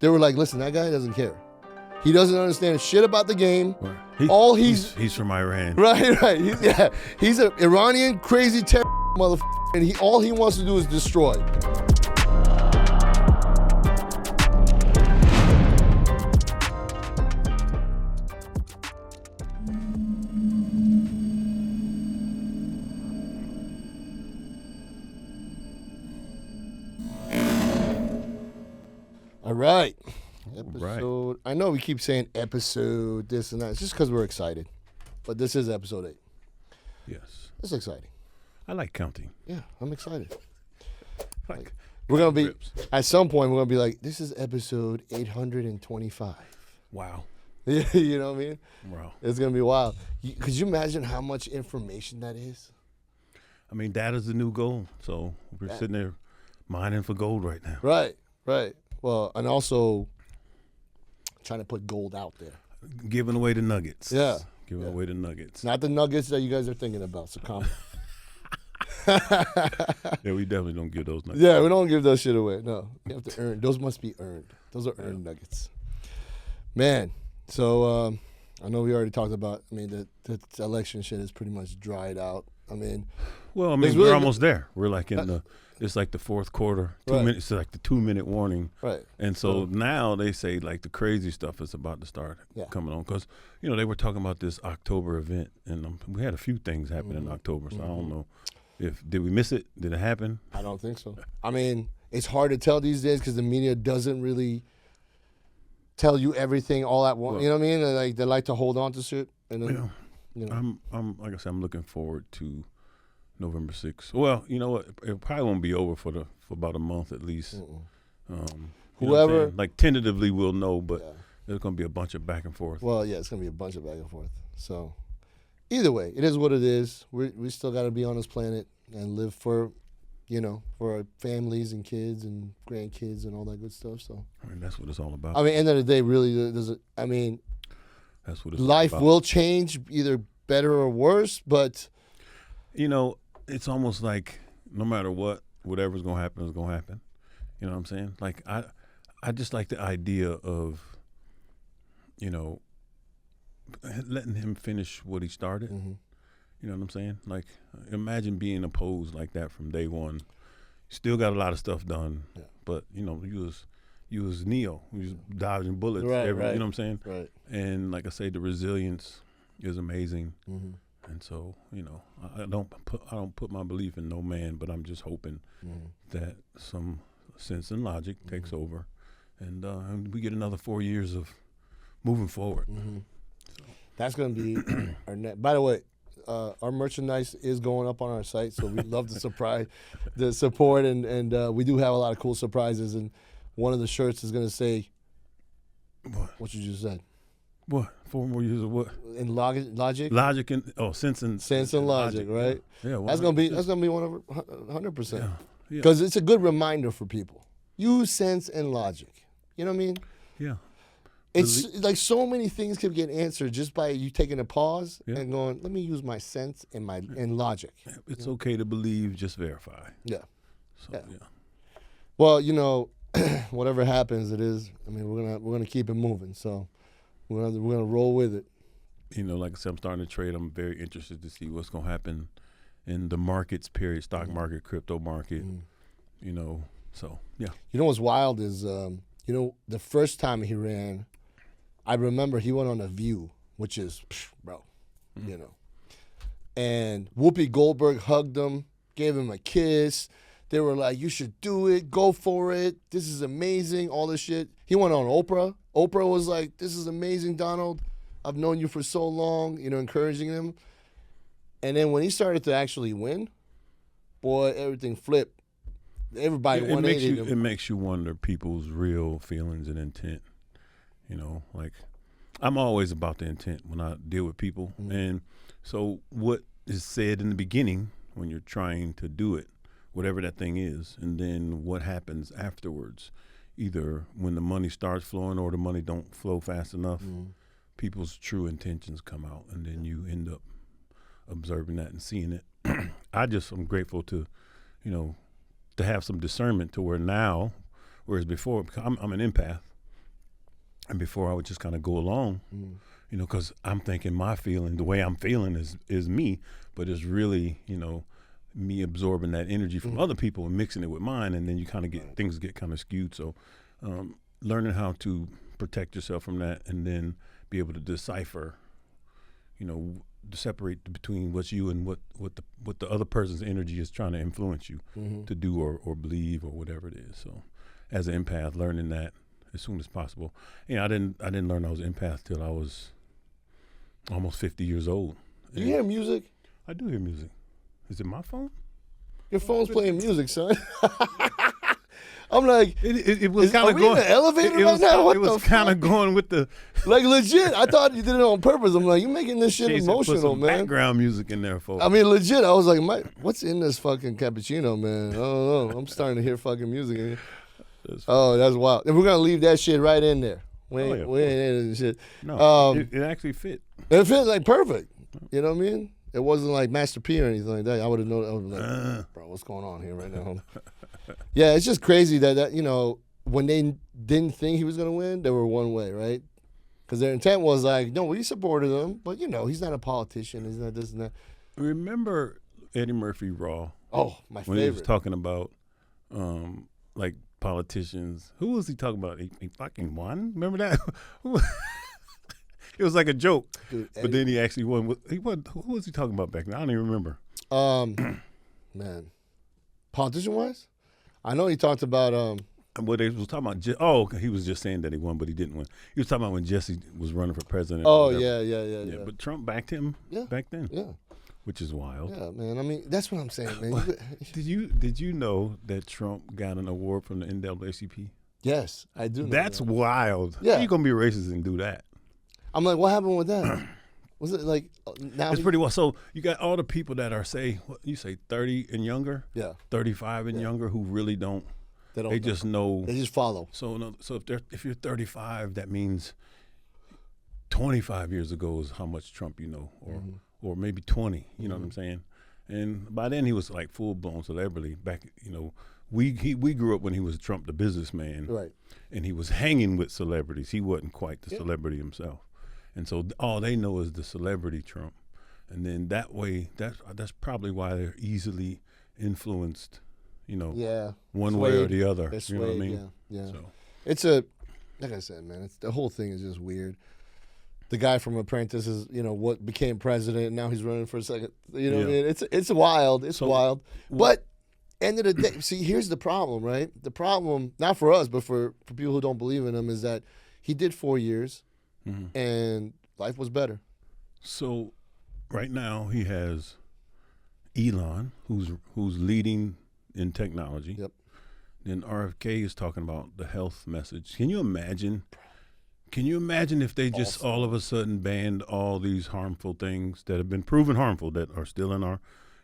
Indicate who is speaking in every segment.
Speaker 1: They were like, listen, that guy doesn't care. He doesn't understand shit about the game.
Speaker 2: He's from Iran.
Speaker 1: Right. He's an Iranian crazy terror motherfucker, and all he wants to do is destroy. All right. Episode. I know we keep saying episode this and that. It's just because we're excited. But this is episode 8.
Speaker 2: Yes.
Speaker 1: It's exciting.
Speaker 2: I like counting.
Speaker 1: Yeah, I'm excited.
Speaker 2: Like
Speaker 1: we're going to be, at some point, we're going to be like, this is episode 825.
Speaker 2: Wow.
Speaker 1: You know what I mean?
Speaker 2: Wow.
Speaker 1: It's going to be wild. Could you imagine how much information that is?
Speaker 2: I mean, data's the new gold. So we're sitting there mining for gold right now.
Speaker 1: Right. Well, and also trying to put gold out there.
Speaker 2: Giving away the nuggets.
Speaker 1: Yeah.
Speaker 2: Giving away the nuggets.
Speaker 1: Not the nuggets that you guys are thinking about, so calm
Speaker 2: Yeah, we definitely don't give those nuggets.
Speaker 1: Yeah, we don't give those shit away. No, you have to earn. Those must be earned. Those are earned nuggets. Man, so I know we already talked about, I mean, the election shit is pretty much dried out. I mean.
Speaker 2: Well, I mean, we're almost there. We're like it's like the fourth quarter, 2 minutes, it's like the 2-minute warning.
Speaker 1: Right.
Speaker 2: And so now they say like the crazy stuff is about to start coming on. Because, they were talking about this October event, and we had a few things happen in October, so I don't know. Did we miss it? Did it happen?
Speaker 1: I don't think so. I mean, it's hard to tell these days because the media doesn't really tell you everything all at once. Well, you know what I mean? They like to hold on to shit. And then,
Speaker 2: I'm like I said, I'm looking forward to November 6th. Well, you know what? It probably won't be over for about a month at least. Whoever, like tentatively, we'll know, but there's going to be a bunch of back and forth.
Speaker 1: Well, yeah, it's going to be a bunch of back and forth. So, either way, it is what it is. We still got to be on this planet and live for our families and kids and grandkids and all that good stuff. So,
Speaker 2: I mean, that's what it's all about.
Speaker 1: I mean, end of the day, really, I mean,
Speaker 2: that's what it's
Speaker 1: life
Speaker 2: all about.
Speaker 1: Will change either better or worse, but
Speaker 2: it's almost like no matter whatever's going to happen is going to happen. You know what I'm saying? Like I just like the idea of, letting him finish what he started.
Speaker 1: Mm-hmm.
Speaker 2: You know what I'm saying? Like imagine being opposed like that from day one. Still got a lot of stuff done, but you was Neo. You was dodging bullets.
Speaker 1: Right.
Speaker 2: You know what I'm saying?
Speaker 1: Right.
Speaker 2: And like I say, the resilience is amazing.
Speaker 1: Mm-hmm.
Speaker 2: And so, I don't put my belief in no man, but I'm just hoping that some sense and logic takes over, and we get another 4 years of moving forward.
Speaker 1: Mm-hmm. So. That's going to be our next. By the way, our merchandise is going up on our site, so we love the support, and we do have a lot of cool surprises. And one of the shirts is going to say, "What you just said."
Speaker 2: What? 4 more years of what?
Speaker 1: In logic.
Speaker 2: Logic and sense and
Speaker 1: logic, right?
Speaker 2: Yeah. Well,
Speaker 1: that's gonna be one of 100%.
Speaker 2: Yeah.
Speaker 1: Because it's a good reminder for people. Use sense and logic. You know what I mean?
Speaker 2: Yeah.
Speaker 1: It's like so many things can get answered just by you taking a pause and going, let me use my sense and logic.
Speaker 2: Yeah, it's okay to believe, just verify.
Speaker 1: Yeah.
Speaker 2: So, yeah.
Speaker 1: Well, whatever happens, it is. I mean, we're gonna keep it moving. So. We're gonna roll with it.
Speaker 2: Like I said, I'm starting to trade. I'm very interested to see what's gonna happen in the markets. Period. Stock market, crypto market. So yeah.
Speaker 1: What's wild is the first time he ran, I remember he went on The View, which is bro, and Whoopi Goldberg hugged him, gave him a kiss. They were like, "You should do it. Go for it. This is amazing." All this shit. He went on Oprah. Oprah was like, "This is amazing, Donald. I've known you for so long," encouraging him. And then when he started to actually win, boy, everything flipped. Everybody 180 him.
Speaker 2: It makes you wonder people's real feelings and intent. Like I'm always about the intent when I deal with people. Mm-hmm. And so what is said in the beginning when you're trying to do it, whatever that thing is, and then what happens afterwards, either when the money starts flowing or the money don't flow fast enough, people's true intentions come out, and then you end up observing that and seeing it. I'm grateful to, to have some discernment to where now, whereas before, I'm an empath, And before I would just kind of go along, you know, because I'm thinking my feeling, the way I'm feeling is me, but it's really, you know, me absorbing that energy from other people and mixing it with mine, and then you kind of get things get kind of skewed. So learning how to protect yourself from that, and then be able to decipher, you know, to separate between what's you and what the other person's energy is trying to influence you to do or believe or whatever it is. So as an empath, learning that as soon as possible. You know, I didn't learn I was an empath till I was almost 50 years old.
Speaker 1: Do you hear music?
Speaker 2: I do hear music. Is it my phone?
Speaker 1: Your phone's playing music, son. I'm like,
Speaker 2: it was kind of
Speaker 1: going. Are we in the elevator right now? What
Speaker 2: it was kind of going with the
Speaker 1: like legit. I thought you did it on purpose. I'm like, you making this shit
Speaker 2: Jason,
Speaker 1: emotional,
Speaker 2: put some
Speaker 1: man.
Speaker 2: background music in there, folks.
Speaker 1: I mean, legit. I was like, what's in this fucking cappuccino, man? I don't know. I'm starting to hear fucking music in here. That's wild. And we're gonna leave that shit right in there. We ain't in this shit.
Speaker 2: No, it actually fit.
Speaker 1: It fit like perfect. You know what I mean? It wasn't like Master P or anything like that. I would have known. I would have been like, bro, what's going on here right now? Yeah, it's just crazy that you know, when they didn't think he was gonna win, they were one way, right? Because their intent was like, no, we supported him, but you know, he's not a politician. He's not this and that.
Speaker 2: Remember Eddie Murphy Raw?
Speaker 1: Oh, my favorite.
Speaker 2: When he was talking about like politicians. Who was he talking about? He fucking won? Remember that? It was like a joke. Dude, but then he actually won. He won. Who was he talking about back then? I don't even remember.
Speaker 1: Man, politician-wise? I know he talked about
Speaker 2: what they was talking about. He was just saying that he won, but he didn't win. He was talking about when Jesse was running for president.
Speaker 1: Oh, yeah.
Speaker 2: But Trump backed him back then.
Speaker 1: Yeah.
Speaker 2: Which is wild.
Speaker 1: Yeah, man. I mean, that's what I'm saying, man.
Speaker 2: Did you know that Trump got an award from the NAACP?
Speaker 1: Yes, I do know
Speaker 2: That's
Speaker 1: that.
Speaker 2: wild.
Speaker 1: Yeah.
Speaker 2: How you gonna be racist and do that?
Speaker 1: I'm like, what happened with that? Was it like now?
Speaker 2: It's pretty well. So you got all the people that are what you say 30 and younger, 35 and younger, who really don't. They just know.
Speaker 1: They just follow.
Speaker 2: So if you're 35, that means 25 years ago is how much Trump you know, or maybe 20. You know what I'm saying? And by then he was like full blown celebrity. Back, you know, we grew up when he was Trump the businessman,
Speaker 1: right? And
Speaker 2: he was hanging with celebrities. He wasn't quite the celebrity himself. And so all they know is the celebrity Trump. And then that way, that's probably why they're easily influenced, you know, one way or the other. You know what I mean?
Speaker 1: Yeah.
Speaker 2: So.
Speaker 1: It's like I said, man, the whole thing is just weird. The guy from Apprentice is, you know, what became president, and now he's running for a second. You know what I mean? It's wild. It's wild. But end of the day, see, here's the problem, right? The problem, not for us, but for people who don't believe in him, is that he did 4 years. And life was better.
Speaker 2: So right now he has Elon, who's leading in technology.
Speaker 1: Yep.
Speaker 2: Then RFK is talking about the health message. Can you imagine if they just all of a sudden banned all these harmful things that have been proven harmful, that are still in our,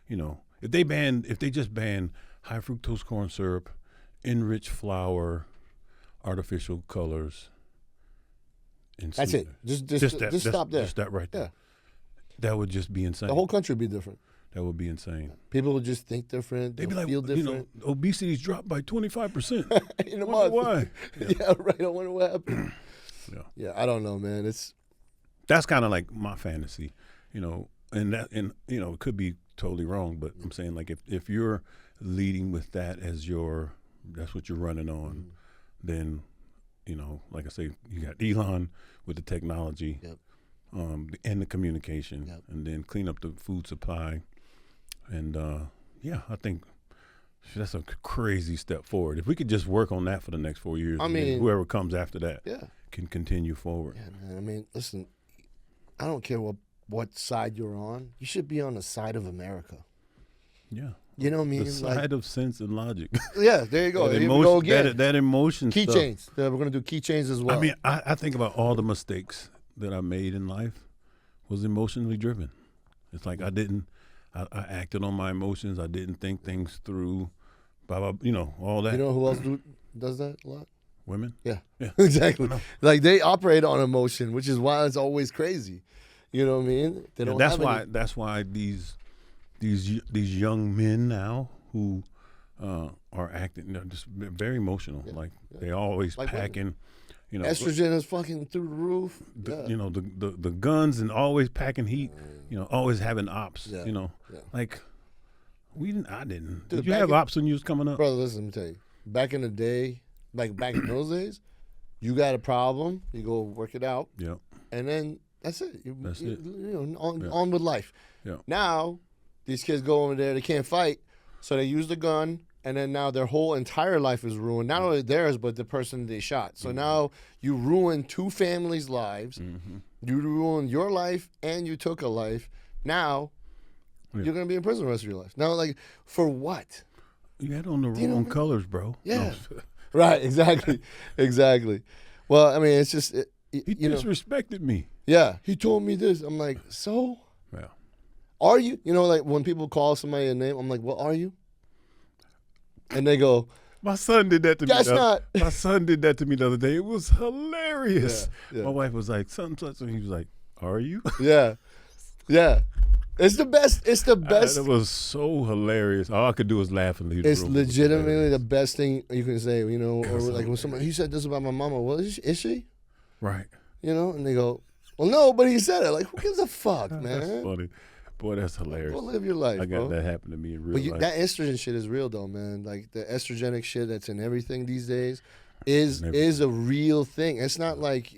Speaker 2: you know, if they just ban high fructose corn syrup, enriched flour, artificial colors.
Speaker 1: That's it. Just stop there.
Speaker 2: Just that right there.
Speaker 1: Yeah.
Speaker 2: That would just be insane.
Speaker 1: The whole country would be different.
Speaker 2: That would be insane.
Speaker 1: People would just think different.
Speaker 2: They'd be like,
Speaker 1: feel different.
Speaker 2: you know, obesity's dropped by 25%.
Speaker 1: In a month.
Speaker 2: Why?
Speaker 1: Yeah, right. I wonder what happened. Yeah, I don't know, man.
Speaker 2: That's kind of like my fantasy, you know, and you know, it could be totally wrong, but I'm saying, like, if you're leading with that as that's what you're running on, then, you know, like I say, you got Elon with the technology, and the communication, and then clean up the food supply, and I think that's a crazy step forward. If we could just work on that for the next 4 years, I mean, whoever comes after that, can continue forward.
Speaker 1: Yeah, man. I mean, listen, I don't care what side you're on. You should be on the side of America.
Speaker 2: Yeah.
Speaker 1: You know what I mean?
Speaker 2: The side of sense and logic.
Speaker 1: Yeah, there you go.
Speaker 2: That emotion stuff.
Speaker 1: Keychains. We're going to do keychains as well.
Speaker 2: I mean, I think about all the mistakes that I made in life was emotionally driven. It's like I acted on my emotions. I didn't think things through, blah, blah, you know, all that.
Speaker 1: You know who else does that a lot?
Speaker 2: Women?
Speaker 1: Yeah. Exactly. Like, they operate on emotion, which is why it's always crazy. You know what I mean? They don't
Speaker 2: that's why these young men now who are acting, just very emotional. Like, they always packing, You know,
Speaker 1: estrogen is fucking through the roof.
Speaker 2: you know, the guns and always packing heat. You know, always having ops.
Speaker 1: Yeah.
Speaker 2: You know,
Speaker 1: Yeah.
Speaker 2: like I didn't.
Speaker 1: Dude,
Speaker 2: Did you have ops when you was coming up?
Speaker 1: Brother, listen, let me tell you. Back in the day, like back in those days, you got a problem, you go work it out,
Speaker 2: Yeah.
Speaker 1: and then that's it.
Speaker 2: That's it.
Speaker 1: You know, on with life.
Speaker 2: Yeah.
Speaker 1: Now, these kids go over there, they can't fight, so they use the gun, and then now their whole entire life is ruined. Not only theirs, but the person they shot. So now you ruin two families' lives.
Speaker 2: Mm-hmm.
Speaker 1: You ruined your life, and you took a life. Now, you're going to be in prison the rest of your life. Now, like, for what?
Speaker 2: You had on the wrong colors, bro.
Speaker 1: Yeah.
Speaker 2: No.
Speaker 1: Right, exactly. Exactly. Well, I mean, it's just,
Speaker 2: He
Speaker 1: you know.
Speaker 2: disrespected me.
Speaker 1: Yeah, he told me this. I'm like, so?
Speaker 2: Yeah.
Speaker 1: Are you? You know, like when people call somebody a name, I'm like, what are you? And they go,
Speaker 2: My son did that to me.
Speaker 1: that's not.
Speaker 2: My son did that to me the other day. It was hilarious.
Speaker 1: Yeah.
Speaker 2: My wife was like, something, and he was like, are you?
Speaker 1: Yeah. Yeah. It's the best. It's the best.
Speaker 2: It was so hilarious. All I could do was laugh and leave the
Speaker 1: It's
Speaker 2: room.
Speaker 1: legitimately the best thing you can say, you know, or
Speaker 2: That's
Speaker 1: like when somebody, he said this about my mama. Well, is she?
Speaker 2: Right.
Speaker 1: You know, and they go, well, no, but he said it. Like, who gives a fuck, man?
Speaker 2: That's funny. Boy, that's hilarious.
Speaker 1: Go live your life,
Speaker 2: I got
Speaker 1: bro.
Speaker 2: that happen to me in real
Speaker 1: But
Speaker 2: life.
Speaker 1: that estrogen shit is real, though, man. Like the estrogenic shit that's in everything these days is a real thing. It's not like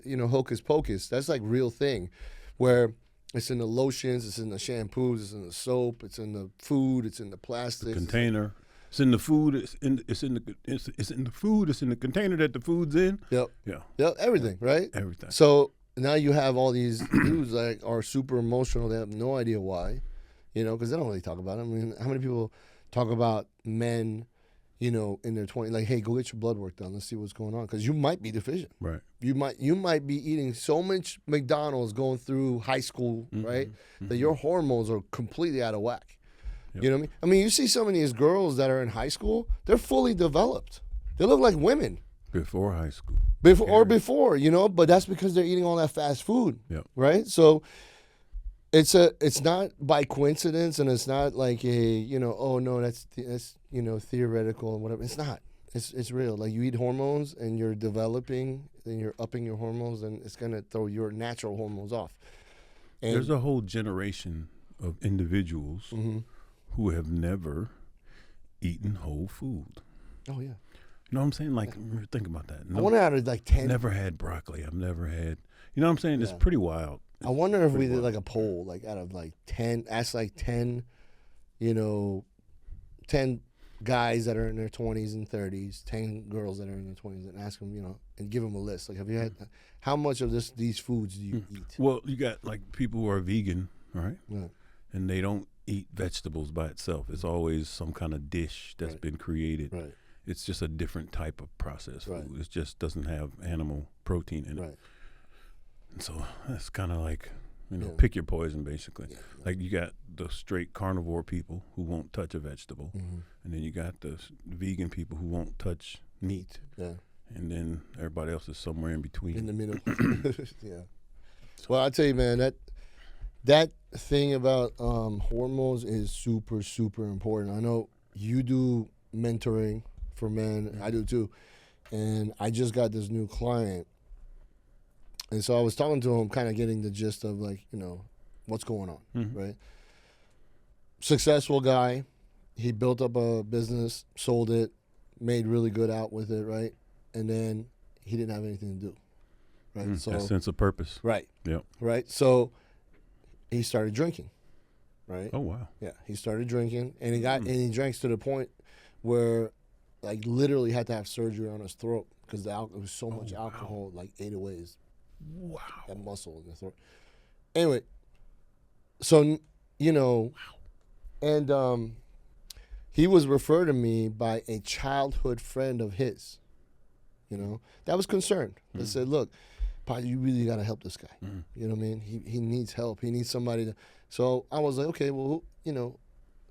Speaker 1: you know, hocus pocus. That's like real thing, where it's in the lotions, it's in the shampoos, it's in the soap, it's in the food, it's in the plastics.
Speaker 2: Container. It's in the food. It's in the food. It's in the container that the food's in.
Speaker 1: Yep.
Speaker 2: Yeah.
Speaker 1: Yep. Everything, right?
Speaker 2: Everything.
Speaker 1: So now you have all these dudes like are super emotional. They have no idea why, you know, because they don't really talk about it. I mean, how many people talk about men, you know, in their 20s, like, hey, go get your blood work done. Let's see what's going on, because you might be deficient.
Speaker 2: Right.
Speaker 1: You might be eating so much McDonald's going through high school, right, that your hormones are completely out of whack.
Speaker 2: Yep.
Speaker 1: You know what I mean? I mean, you see some of these girls that are in high school, they're fully developed. They look like women.
Speaker 2: Before high school.
Speaker 1: Before, you know, but that's because they're eating all that fast food.
Speaker 2: Yep.
Speaker 1: Right? So it's not by coincidence, and it's not like a, you know, oh no, that's you know, theoretical and whatever. It's not. It's real. Like, you eat hormones and you're developing and you're upping your hormones, and it's gonna throw your natural hormones off. And
Speaker 2: There's a whole generation of individuals who have never eaten whole food.
Speaker 1: oh yeah.
Speaker 2: You know what I'm saying? Like, think about that.
Speaker 1: I wonder out of like 10.
Speaker 2: Never had broccoli. I've never had. You know what I'm saying? It's pretty wild.
Speaker 1: I wonder if we did like a poll, like out of like 10, ask like 10, you know, 10 guys that are in their 20s and 30s, 10 girls that are in their 20s, and ask them, you know, and give them a list. Like, have you had, how much of these foods do you eat?
Speaker 2: Well, you got like people who are vegan, right?
Speaker 1: Yeah.
Speaker 2: And they don't eat vegetables by itself. It's always some kind of dish that's been created.
Speaker 1: Right.
Speaker 2: It's just a different type of processed food. It just doesn't have animal protein in it.
Speaker 1: Right.
Speaker 2: And so that's kind of like, you know, pick your poison, basically. Yeah. Like, you got the straight carnivore people who won't touch a vegetable. And then you got the vegan people who won't touch meat.
Speaker 1: Yeah.
Speaker 2: And then everybody else is somewhere in between.
Speaker 1: In the middle. Yeah. Well, I tell you, man, that thing about hormones is super, super important. I know you do mentoring for men. I do too. And I just got this new client. And so I was talking to him, kind of getting the gist of, like, you know, what's going on, right? Successful guy. He built up a business, sold it, made really good out with it, right? And then he didn't have anything to do, right? So
Speaker 2: that sense of purpose.
Speaker 1: Right.
Speaker 2: Yep.
Speaker 1: Right. So he started drinking, right?
Speaker 2: Oh, wow.
Speaker 1: Yeah, he started drinking, and he drank to the point where, like, literally had to have surgery on his throat because it was so much alcohol, like, ate away his that muscle in the throat. Anyway, so, you know, and he was referred to me by a childhood friend of his, you know, that was concerned. That said, look, Paj, you really got to help this guy. You know what I mean? He needs help. He needs somebody to. So I was like, okay, well, you know,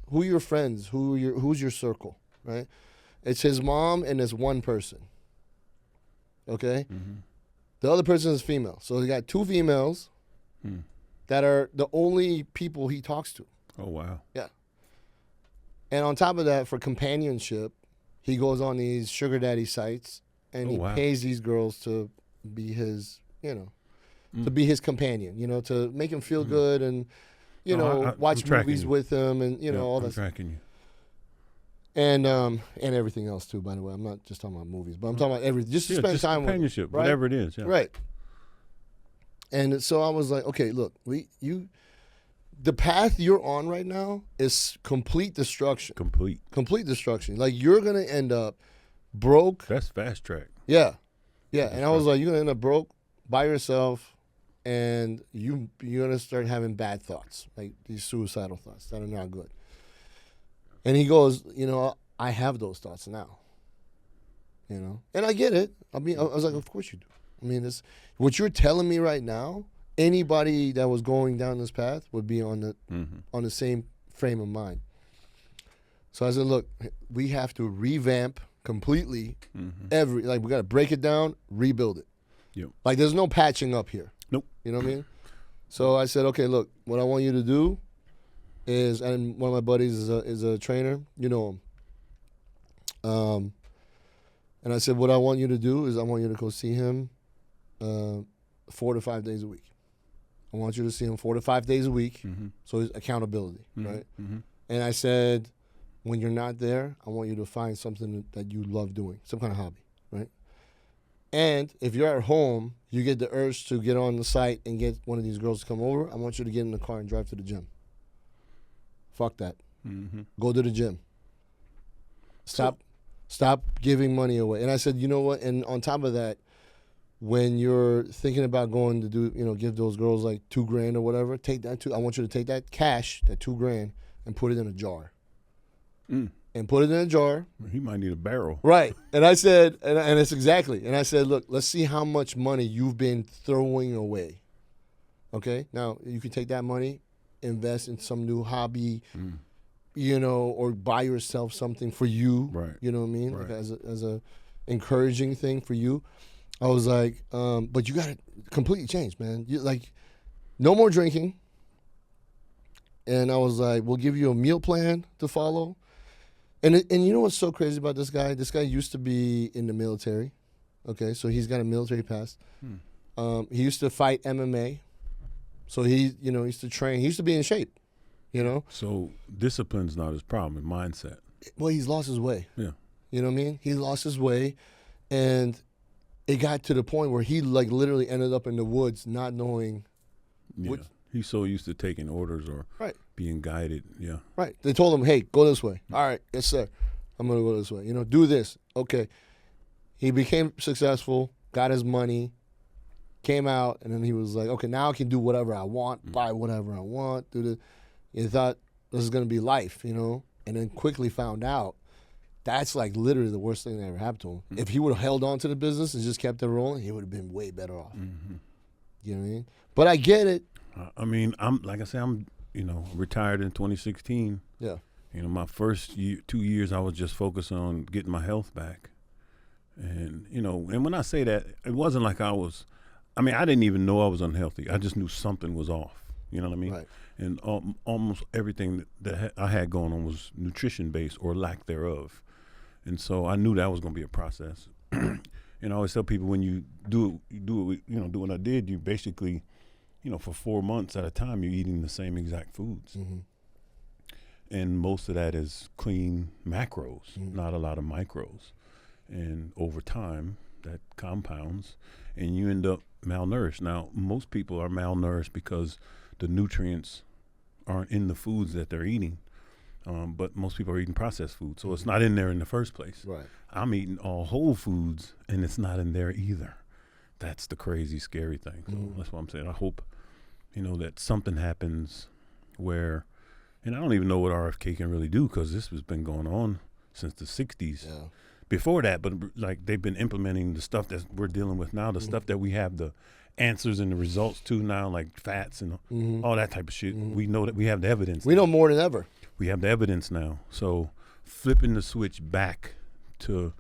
Speaker 1: who are your friends? Who's your circle, right? It's his mom and this one person. Okay? The other person is female. So he got two females that are the only people he talks to.
Speaker 2: Oh, wow.
Speaker 1: Yeah. And on top of that, for companionship, he goes on these sugar daddy sites and
Speaker 2: Oh,
Speaker 1: he
Speaker 2: wow.
Speaker 1: pays these girls to be his, to be his companion, to make him feel good and, watch
Speaker 2: I'm tracking
Speaker 1: movies
Speaker 2: you.
Speaker 1: with him and,
Speaker 2: Yeah,
Speaker 1: all
Speaker 2: I'm
Speaker 1: that.
Speaker 2: tracking you.
Speaker 1: And everything else too, by the way. I'm not just talking about movies, but I'm talking about everything. Just to
Speaker 2: Yeah,
Speaker 1: spend
Speaker 2: just
Speaker 1: time with him,
Speaker 2: companionship,
Speaker 1: right?
Speaker 2: whatever it is. Yeah.
Speaker 1: Right. And so I was like, okay, look, the path you're on right now is complete destruction. Complete destruction. Like, you're gonna end up broke.
Speaker 2: That's fast track.
Speaker 1: Yeah. And I was like, you're gonna end up broke by yourself, and you're gonna start having bad thoughts, like these suicidal thoughts that are not good. And he goes, I have those thoughts now. And I get it. I mean, I was like, of course you do. I mean, it's what you're telling me right now. Anybody that was going down this path would be on the same frame of mind. So I said, look, we have to revamp completely we got to break it down, rebuild it.
Speaker 2: Yep.
Speaker 1: Like, there's no patching up here.
Speaker 2: Nope.
Speaker 1: You know what I mean? So I said, okay, look, what I want you to do is, and one of my buddies is a trainer, you know him. And I said, what I want you to do is I want you to go see him 4 to 5 days a week. I want you to see him 4 to 5 days a week. So it's accountability, right? And I said, when you're not there, I want you to find something that you love doing, some kind of hobby, right? And if you're at home, you get the urge to get on the site and get one of these girls to come over, I want you to get in the car and drive to the gym. Fuck that. Go to the gym. Stop giving money away. And I said, you know what? And on top of that, when you're thinking about going to do, give those girls like $2,000 or whatever, I want you to take that cash, that $2,000, and put it in a jar. And put it in a jar.
Speaker 2: He might need a barrel.
Speaker 1: Right. And I said, and it's exactly. And I said, look, let's see how much money you've been throwing away. Okay? Now, you can take that money, invest in some new hobby, or buy yourself something for you.
Speaker 2: Right.
Speaker 1: You know what I mean?
Speaker 2: Right.
Speaker 1: Like as a encouraging thing for you. I was like, but you got to completely change, man. No more drinking. And I was like, we'll give you a meal plan to follow. And you know what's so crazy about this guy? This guy used to be in the military. Okay, so he's got a military pass. He used to fight MMA. So he used to train. He used to be in shape,
Speaker 2: So discipline's not his problem, mindset.
Speaker 1: Well, he's lost his way.
Speaker 2: Yeah.
Speaker 1: You know what I mean? He lost his way, and it got to the point where he literally ended up in the woods not knowing.
Speaker 2: Yeah. He's so used to taking orders or being guided. Yeah.
Speaker 1: Right. They told him, hey, go this way. All right. Yes, sir. I'm going to go this way. Do this. Okay. He became successful, got his money, came out, and then he was like, okay, now I can do whatever I want, buy whatever I want. He thought this is going to be life, and then quickly found out that's literally the worst thing that ever happened to him. If he would have held on to the business and just kept it rolling, he would have been way better off. You know what I mean? But I get it.
Speaker 2: I mean, I'm retired in 2016.
Speaker 1: Yeah.
Speaker 2: My first 2 years, I was just focused on getting my health back. And, and when I say that, it wasn't like I didn't even know I was unhealthy. I just knew something was off. You know what I mean?
Speaker 1: Right.
Speaker 2: And almost everything that I had going on was nutrition-based or lack thereof. And so I knew that was going to be a process. And I always tell people when you do what I did, you basically, for 4 months at a time, you're eating the same exact foods. And most of that is clean macros, not a lot of micros. And over time, that compounds, and you end up malnourished. Now, most people are malnourished because the nutrients aren't in the foods that they're eating. But most people are eating processed food, so it's not in there in the first place.
Speaker 1: Right.
Speaker 2: I'm eating all whole foods, and it's not in there either. That's the crazy, scary thing. So that's what I'm saying. I hope, that something happens where, and I don't even know what RFK can really do because this has been going on since the 60s. Yeah. Before that, but they've been implementing the stuff that we're dealing with now, the stuff that we have the answers and the results to now, like fats and all that type of shit. We know that we have the evidence.
Speaker 1: We know more than ever.
Speaker 2: We have the evidence now. So flipping the switch back to,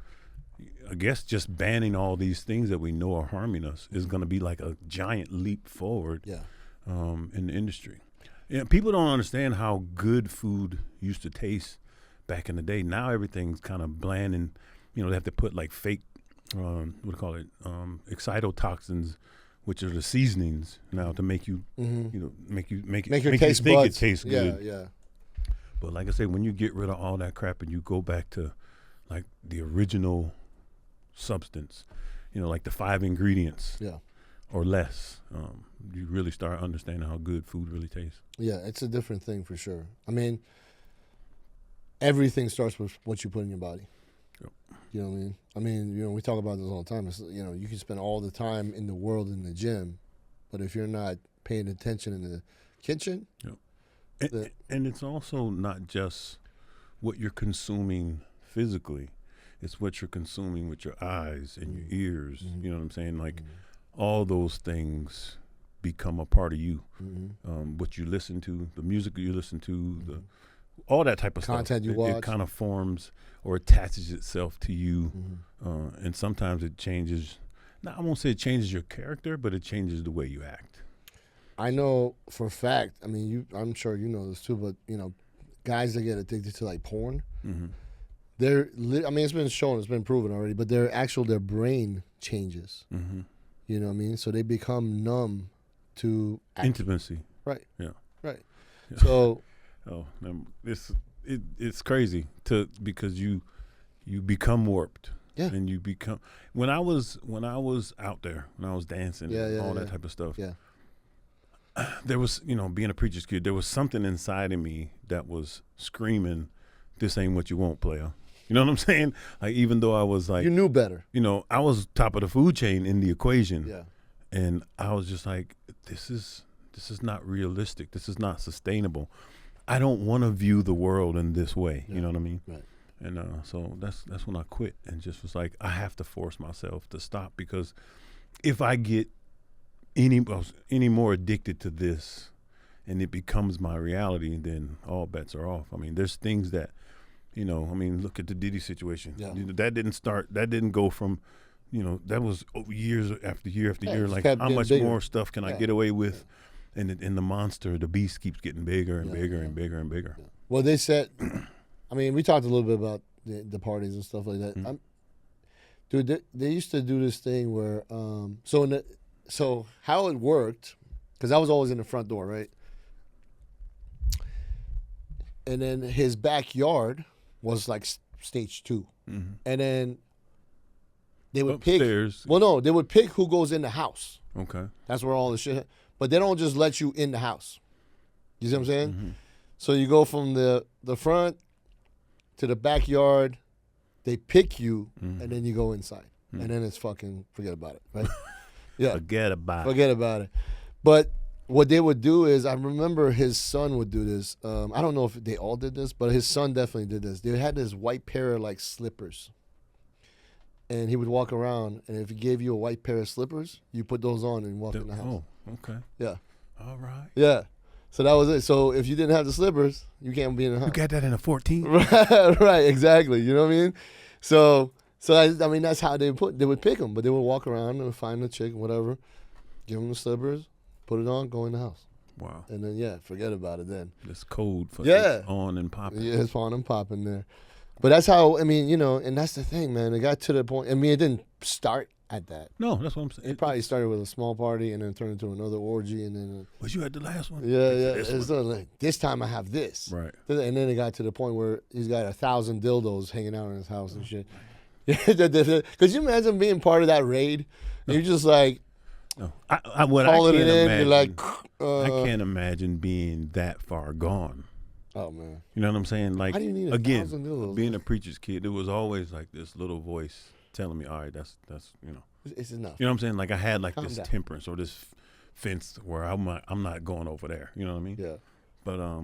Speaker 2: I guess, just banning all these things that we know are harming us is going to be like a giant leap forward in the industry. Yeah, people don't understand how good food used to taste back in the day. Now everything's kind of bland and, they have to put like fake what do you call it? Excitotoxins, which are the seasonings now to make you, make your
Speaker 1: taste
Speaker 2: think
Speaker 1: buds.
Speaker 2: it tastes good.
Speaker 1: Yeah.
Speaker 2: But like I say, when you get rid of all that crap and you go back to like the original substance, like the 5 ingredients or less, you really start understanding how good food really tastes.
Speaker 1: Yeah, it's a different thing for sure. I mean, everything starts with what you put in your body.
Speaker 2: Yep.
Speaker 1: You know what I mean? I mean, we talk about this all the time. It's, you can spend all the time in the world in the gym, but if you're not paying attention in the kitchen.
Speaker 2: Yep. And it's also not just what you're consuming physically. It's what you're consuming with your eyes and your ears. You know what I'm saying? Like all those things become a part of you. What you listen to, the music you listen to, all that type of
Speaker 1: content
Speaker 2: stuff.
Speaker 1: You watch.
Speaker 2: It kind of forms or attaches itself to you. And sometimes it changes. Now, I won't say it changes your character, but it changes the way you act.
Speaker 1: I know for a fact, I mean, I'm sure you know this too, but, guys that get addicted to like porn, it's been shown, it's been proven already, but their brain changes. You know what I mean? So they become numb to
Speaker 2: intimacy.
Speaker 1: Right.
Speaker 2: Yeah.
Speaker 1: Right. Yeah. So.
Speaker 2: It's crazy because you become warped.
Speaker 1: Yeah.
Speaker 2: And you become when I was out there, when I was dancing and all that type of stuff.
Speaker 1: Yeah.
Speaker 2: There was, being a preacher's kid, there was something inside of me that was screaming, "This ain't what you want, player." You know what I'm saying? Like, even though I was like,
Speaker 1: you knew better.
Speaker 2: I was top of the food chain in the equation.
Speaker 1: Yeah.
Speaker 2: And I was just like, this is not realistic. This is not sustainable. I don't want to view the world in this way. Yeah. You know what I mean?
Speaker 1: Right.
Speaker 2: And so that's when I quit and just was like, I have to force myself to stop, because if I get any more addicted to this and it becomes my reality, then all bets are off. I mean, there's things that, look at the Diddy situation.
Speaker 1: Yeah.
Speaker 2: That didn't go from, that was years after year after year. Like, how much
Speaker 1: bigger.
Speaker 2: more stuff can I get away with? And the monster, the beast, keeps getting bigger and bigger and bigger and bigger.
Speaker 1: Yeah. Well, they said, we talked a little bit about the parties and stuff like that. Dude, they used to do this thing where, so how it worked, because I was always in the front door, right? And then his backyard was like stage 2. And then they would
Speaker 2: upstairs.
Speaker 1: They would pick who goes in the house.
Speaker 2: Okay.
Speaker 1: That's where all the shit. But they don't just let you in the house. You see what I'm saying? So you go from the front to the backyard. They pick you, and then you go inside. And then it's fucking forget about it, right? Yeah.
Speaker 2: Forget about
Speaker 1: it. But what they would do is, I remember his son would do this. I don't know if they all did this, but his son definitely did this. They had this white pair of like slippers. And he would walk around, and if he gave you a white pair of slippers, you put those on and walk in the house.
Speaker 2: Oh, okay.
Speaker 1: Yeah.
Speaker 2: All right.
Speaker 1: Yeah. So that was it. So if you didn't have the slippers, you can't be in the house.
Speaker 2: You got that in a 14?
Speaker 1: Right, exactly. You know what I mean? So that's how they would pick them, but they would walk around and find the chick, whatever, give them the slippers, put it on, go in the house.
Speaker 2: Wow.
Speaker 1: And then forget about it then.
Speaker 2: It's code for it's on and popping.
Speaker 1: Yeah, it's on and popping there. But that's how, and that's the thing, man. It got to the point, it didn't start at that.
Speaker 2: No, that's what I'm saying.
Speaker 1: It probably started with a small party and then turned into another orgy and then.
Speaker 2: Was you at the last one?
Speaker 1: Yeah. It's like, this time I have this.
Speaker 2: Right.
Speaker 1: And then it got to the point where he's got 1,000 dildos hanging out in his house and shit. Could you imagine being part of that raid? No. You're just like.
Speaker 2: No. I can't imagine being that far gone.
Speaker 1: Oh, man.
Speaker 2: You know what I'm saying? Like,
Speaker 1: how do you need
Speaker 2: again, being a preacher's kid, there was always like this little voice telling me, all right, that's
Speaker 1: it's enough.
Speaker 2: You know what I'm saying? Like, I had like
Speaker 1: Calm
Speaker 2: this
Speaker 1: down.
Speaker 2: temperance or this fence where I'm not going over there. You know what I mean?
Speaker 1: Yeah.
Speaker 2: But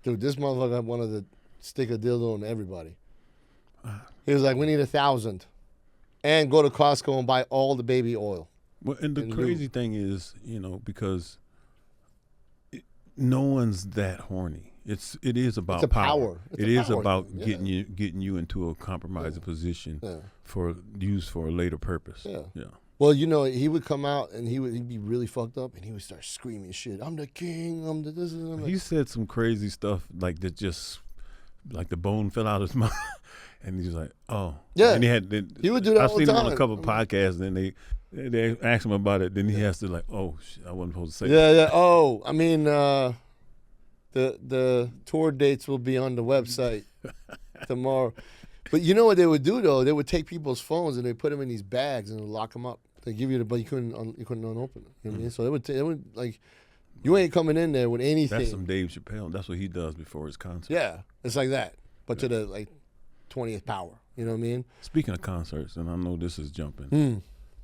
Speaker 1: dude, this motherfucker wanted to stick a dildo on everybody. He was like, we need 1,000, and go to Costco and buy all the baby oil.
Speaker 2: Well, and the crazy thing is, because no one's that horny. It is about power. It is about getting you into a compromising position for a later purpose. Yeah. Yeah.
Speaker 1: Well, he would come out and he'd be really fucked up and he would start screaming shit. I'm the king. I'm the this. And
Speaker 2: he said some crazy stuff like that, just like the bone fell out of his mouth. And he's like, oh.
Speaker 1: Yeah.
Speaker 2: And
Speaker 1: he would do that
Speaker 2: I've
Speaker 1: all the
Speaker 2: seen him
Speaker 1: time.
Speaker 2: on a couple of podcasts, and then they ask him about it. Then he has to like, oh, shit, I wasn't supposed to say that.
Speaker 1: Yeah. Oh, I mean, the tour dates will be on the website tomorrow. But you know what they would do though? They would take people's phones and they put them in these bags and lock them up. They give you but you couldn't unopen them. You know what I mean? So they would like, you ain't coming in there with anything.
Speaker 2: That's some Dave Chappelle. That's what he does before his concert.
Speaker 1: Yeah, it's like that, but to the like 20th power. You know what I mean?
Speaker 2: Speaking of concerts, and I know this is jumping.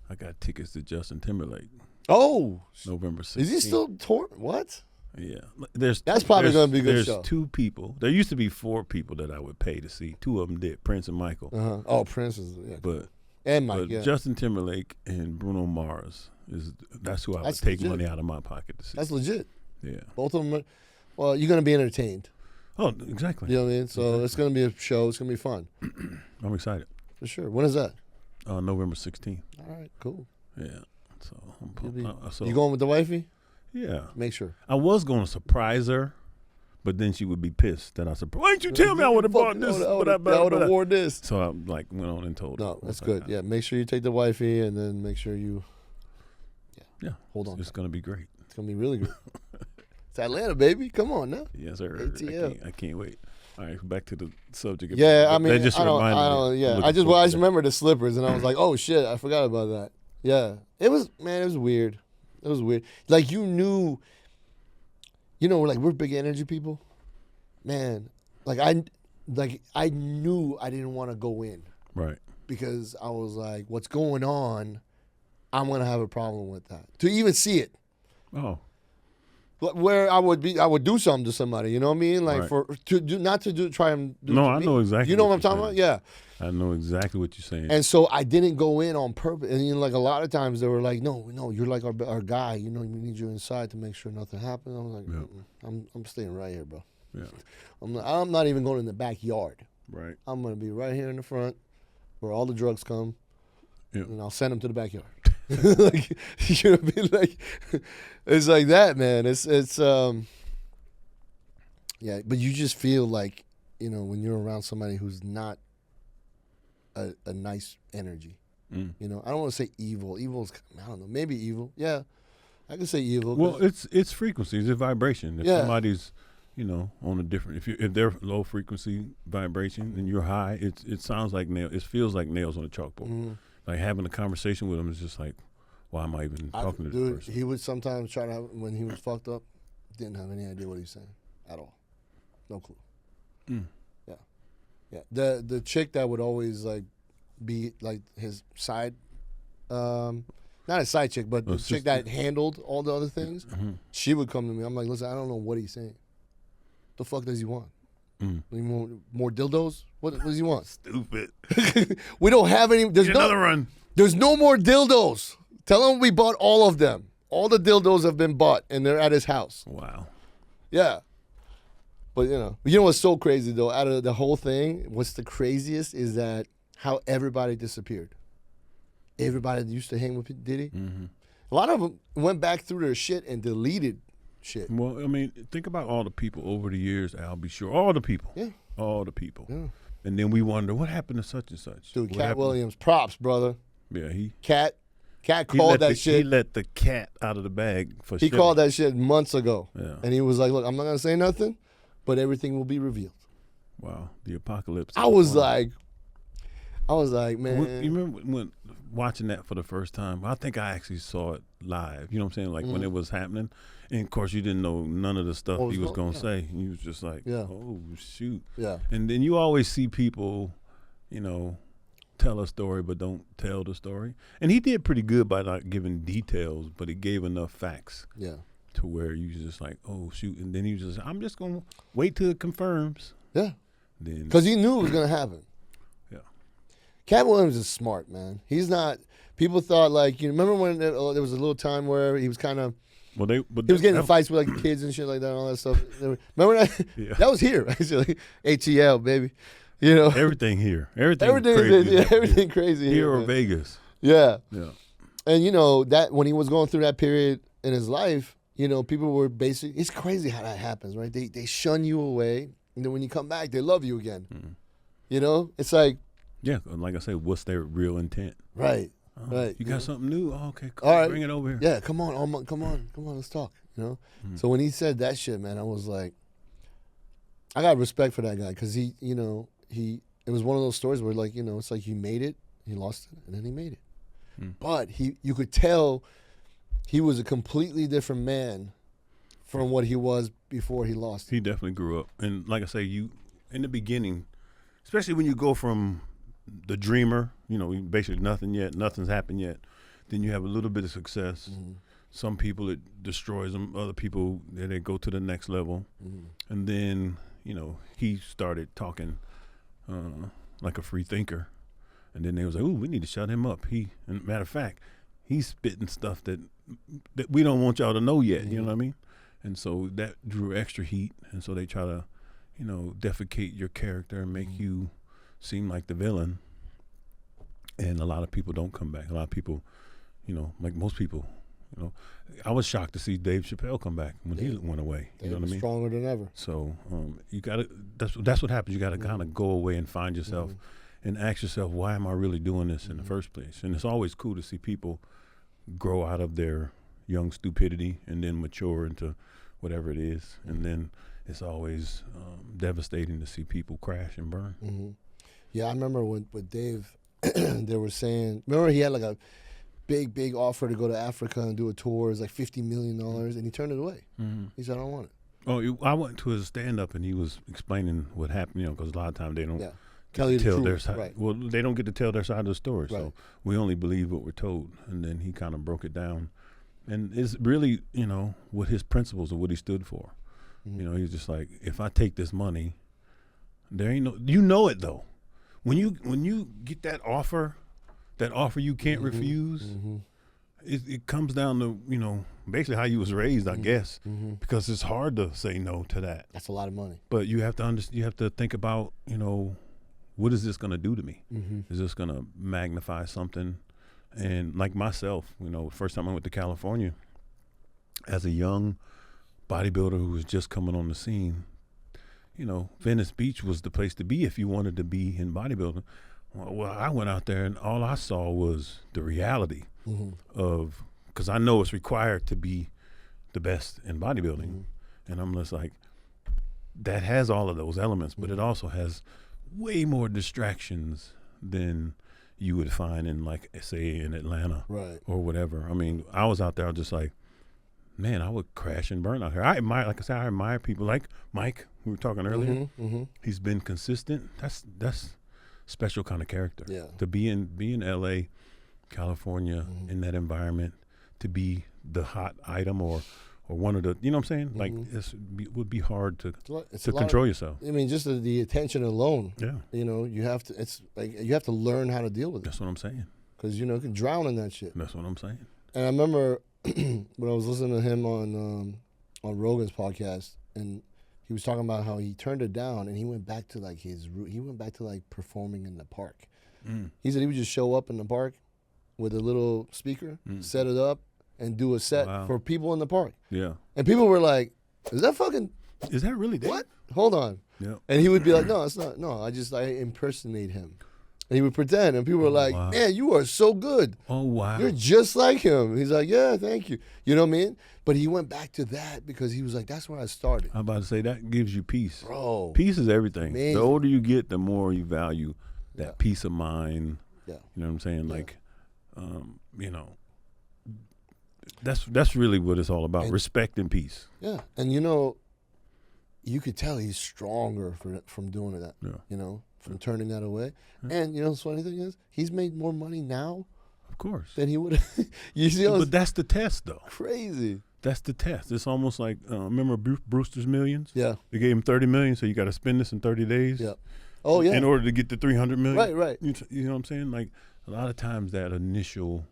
Speaker 2: I got tickets to Justin Timberlake.
Speaker 1: Oh,
Speaker 2: November 16th.
Speaker 1: is he still touring? What?
Speaker 2: Yeah,
Speaker 1: That's probably going to be a good show.
Speaker 2: There's 2 people. There used to be 4 people that I would pay to see. 2 of them did, Prince and Michael.
Speaker 1: Oh, Prince is and Mike.
Speaker 2: But Justin Timberlake and Bruno Mars that's who I would take money out of my pocket to see.
Speaker 1: That's legit.
Speaker 2: Yeah,
Speaker 1: both of them. Well, you're going to be entertained.
Speaker 2: Oh, exactly.
Speaker 1: You know what I mean? So it's going to be a show. It's going to be fun.
Speaker 2: I'm excited.
Speaker 1: For sure. When is that?
Speaker 2: November 16th.
Speaker 1: All right, cool.
Speaker 2: Yeah. So I'm
Speaker 1: you going with the wifey?
Speaker 2: Yeah.
Speaker 1: Make sure.
Speaker 2: I was going to surprise her, but then she would be pissed that I said, "Why didn't you tell me I would have bought this?
Speaker 1: I would have worn this."
Speaker 2: So I went on and told her.
Speaker 1: No, that's good. Yeah, make sure you take the wifey, and then make sure you.
Speaker 2: Yeah.
Speaker 1: Hold on.
Speaker 2: It's going to be great.
Speaker 1: It's going to be really good. It's Atlanta, baby. Come on now.
Speaker 2: Yes, sir.
Speaker 1: ATL.
Speaker 2: I can't wait. All right, back to the subject.
Speaker 1: Yeah, I mean,
Speaker 2: that just reminded me.
Speaker 1: Yeah, I just remember the slippers, and I was like, "Oh shit, I forgot about that." Yeah, it was weird. It was weird. Like you knew, like we're big energy people, man. Like I knew I didn't want to go in,
Speaker 2: right?
Speaker 1: Because I was like, "What's going on? I'm gonna have a problem with that." To even see it.
Speaker 2: Oh.
Speaker 1: Where I would do something to somebody, you know what I mean? Like
Speaker 2: right.
Speaker 1: try and do.
Speaker 2: No, I know exactly.
Speaker 1: You know what I'm talking about? Yeah.
Speaker 2: I know exactly what you're saying.
Speaker 1: And so I didn't go in on purpose. And like a lot of times they were like, no, you're like our guy. We need you inside to make sure nothing happens. I was like, I'm staying right here, bro.
Speaker 2: Yeah.
Speaker 1: I'm not even going in the backyard.
Speaker 2: Right.
Speaker 1: I'm gonna be right here in the front, where all the drugs come, and I'll send them to the backyard. Like you know what I mean? Like it's like that, man. It's yeah, but you just feel like, when you're around somebody who's not a nice energy. I don't want to say evil. Evil's, I don't know, maybe evil. Yeah, I can say evil.
Speaker 2: Well, it's frequencies, it's vibration. If somebody's, on a different, if they're low frequency vibration and you're high, it sounds like it feels like nails on a chalkboard. Mm-hmm. Like having a conversation with them is just like, why am I even talking to this person?
Speaker 1: He would sometimes try to have, when he was fucked up, didn't have any idea what he was saying at all. No clue. Yeah. The chick that would always like be like his side, not a side chick, but the chick that handled all the other things, she would come to me. I'm like, listen, I don't know what he's saying. The fuck does he want? More dildos? What does he want?
Speaker 2: Stupid.
Speaker 1: We don't have any. There's
Speaker 2: another run.
Speaker 1: There's no more dildos. Tell him we bought all of them. All the dildos have been bought, and they're at his house.
Speaker 2: Wow.
Speaker 1: Yeah. But, you know what's so crazy, though? Out of the whole thing, what's the craziest is that how everybody disappeared. Everybody that used to hang with Diddy. Mm-hmm. A lot of them went back through their shit and deleted shit.
Speaker 2: Well, I mean, think about all the people over the years, I'll be sure. All the people.
Speaker 1: Yeah.
Speaker 2: All the people.
Speaker 1: Yeah.
Speaker 2: And then we wonder, what happened to such and such?
Speaker 1: Dude, Cat Williams, props, brother.
Speaker 2: Yeah,
Speaker 1: Cat called that shit.
Speaker 2: He let the cat out of the bag for sure.
Speaker 1: He called that shit months ago.
Speaker 2: Yeah.
Speaker 1: And he was like, look, I'm not going to say nothing, but everything will be revealed.
Speaker 2: Wow. The apocalypse.
Speaker 1: I was like, man.
Speaker 2: You remember when watching that for the first time? I think I actually saw it live. You know what I'm saying? Like when it was happening. And, of course, you didn't know none of the stuff he was going to say. You was just like, oh, shoot.
Speaker 1: Yeah.
Speaker 2: And then you always see people, tell a story but don't tell the story. And he did pretty good by not giving details, but he gave enough facts.
Speaker 1: Yeah.
Speaker 2: To where you just like, oh, shoot. And then he was just, I'm just going to wait till it confirms.
Speaker 1: Yeah.
Speaker 2: Then
Speaker 1: because he knew it was going to happen.
Speaker 2: Yeah.
Speaker 1: Cat Williams is smart, man. He's not, people thought like, remember when there was a little time where he was kind of, he was getting in fights with like kids and shit like that and all that stuff. Remember that? Yeah. That was here, actually. ATL, baby.
Speaker 2: Everything here.
Speaker 1: Everything crazy
Speaker 2: here or Vegas.
Speaker 1: Yeah.
Speaker 2: Yeah.
Speaker 1: And that when he was going through that period in his life, people were basically, it's crazy how that happens, right? They shun you away, and then when you come back, they love you again. Mm-hmm. You know, it's like,
Speaker 2: Yeah, like I said, what's their real intent?
Speaker 1: right.
Speaker 2: Oh,
Speaker 1: Right.
Speaker 2: You got something new? Oh, okay, cool.
Speaker 1: All right.
Speaker 2: Bring it over here.
Speaker 1: Yeah, come on, let's talk. You know. So when he said that shit, man, I was like, I got respect for that guy because he, you know, it was one of those stories where, like, you know, it's like he made it, he lost it, and then he made it. But you could tell he was a completely different man from what he was before he lost it.
Speaker 2: He definitely grew up, and like I say, you in the beginning, especially when you go from the dreamer, you know, basically nothing's happened yet. Then you have a little bit of success. Some people it destroys them. Other people they go to the next level, and then you know he started talking like a free thinker, and then they was like, "Ooh, we need to shut him up." And matter of fact, he's spitting stuff that we don't want y'all to know yet. You know what I mean? And so that drew extra heat, and so they try to, you know, defecate your character and make you seem like the villain. And a lot of people don't come back. A lot of people, you know, like most people, you know, I was shocked to see Dave Chappelle come back when he went away. You know what I mean?
Speaker 1: Stronger than ever.
Speaker 2: So you gotta. That's what happens. You gotta kind of go away and find yourself, and ask yourself, why am I really doing this in the first place? And it's always cool to see people grow out of their young stupidity and then mature into whatever it is. And then it's always devastating to see people crash and burn.
Speaker 1: Yeah, I remember with Dave, they were saying, remember he had like a big offer to go to Africa and do a tour. It was like $50 million, and he turned it away. He said, I don't want it.
Speaker 2: Oh, I went to his stand-up, and he was explaining what happened, you know, because a lot of times they don't
Speaker 1: tell you
Speaker 2: tell
Speaker 1: the
Speaker 2: their
Speaker 1: truth.
Speaker 2: side.
Speaker 1: Right.
Speaker 2: Well, they don't get to tell their side of the story,
Speaker 1: Right.
Speaker 2: so we only believe what we're told. And then he kind of broke it down. And it's really, you know, what his principles or what he stood for. You know, he's just like, if I take this money, there ain't no, you know it though. When you get that offer you can't refuse, it comes down to, you know, basically how you was raised, I guess, because it's hard to say no to that.
Speaker 1: That's a lot of money.
Speaker 2: But you have to you have to think about, you know, what is this going to do to me? Is this going to magnify something? And like myself, you know, first time I went to California as a young bodybuilder who was just coming on the scene, you know, Venice Beach was the place to be if you wanted to be in bodybuilding. Well, I went out there and all I saw was the reality of, because I know it's required to be the best in bodybuilding. And I'm just like, that has all of those elements, but it also has way more distractions than you would find in, like, say, in Atlanta or whatever. I mean, I was out there, I was just like, man, I would crash and burn out here. I admire people like Mike, who we were talking earlier. He's been consistent. That's special kind of character.
Speaker 1: Yeah.
Speaker 2: To be in LA, California, in that environment, to be the hot item or one of the, you know what I'm saying? Like, it would be hard to control yourself.
Speaker 1: I mean, just the attention alone.
Speaker 2: Yeah.
Speaker 1: You know, you have to. It's like you have to learn how to deal with it.
Speaker 2: That's what I'm saying.
Speaker 1: Because you know, you can drown in that shit.
Speaker 2: That's what I'm saying.
Speaker 1: And I remember when I was listening to him on Rogan's podcast, and he was talking about how he turned it down and he went back to like performing in the park. He said he would just show up in the park with a little speaker, set it up, and do a set for people in the park.
Speaker 2: Yeah.
Speaker 1: And people were like, is that
Speaker 2: really Dave?
Speaker 1: what? Hold on.
Speaker 2: Yeah.
Speaker 1: And he would be like, no, it's not. No, I impersonate him. And he would pretend, and people were like, man, you are so good.
Speaker 2: Oh, wow.
Speaker 1: You're just like him. He's like, yeah, thank you. You know what I mean? But he went back to that because he was like, that's where I started.
Speaker 2: I'm about to say, that gives you peace.
Speaker 1: Bro.
Speaker 2: Peace is everything.
Speaker 1: Amazing.
Speaker 2: The older you get, the more you value that peace of mind.
Speaker 1: Yeah.
Speaker 2: You know what I'm saying? Like, you know, that's really what it's all about, respect and peace.
Speaker 1: Yeah. And, you know, you could tell he's stronger from doing that, you know, from turning that away. And, you know, the funny thing is, he's made more money now.
Speaker 2: Of course.
Speaker 1: Than he would have. You see,
Speaker 2: but that's the test, though.
Speaker 1: Crazy.
Speaker 2: That's the test. It's almost like, remember Brewster's Millions?
Speaker 1: Yeah.
Speaker 2: They gave him $30 million, so you got to spend this in 30 days.
Speaker 1: Yeah. Oh, yeah.
Speaker 2: In order to get the $300 million.
Speaker 1: Right.
Speaker 2: You know what I'm saying? Like, a lot of times that initial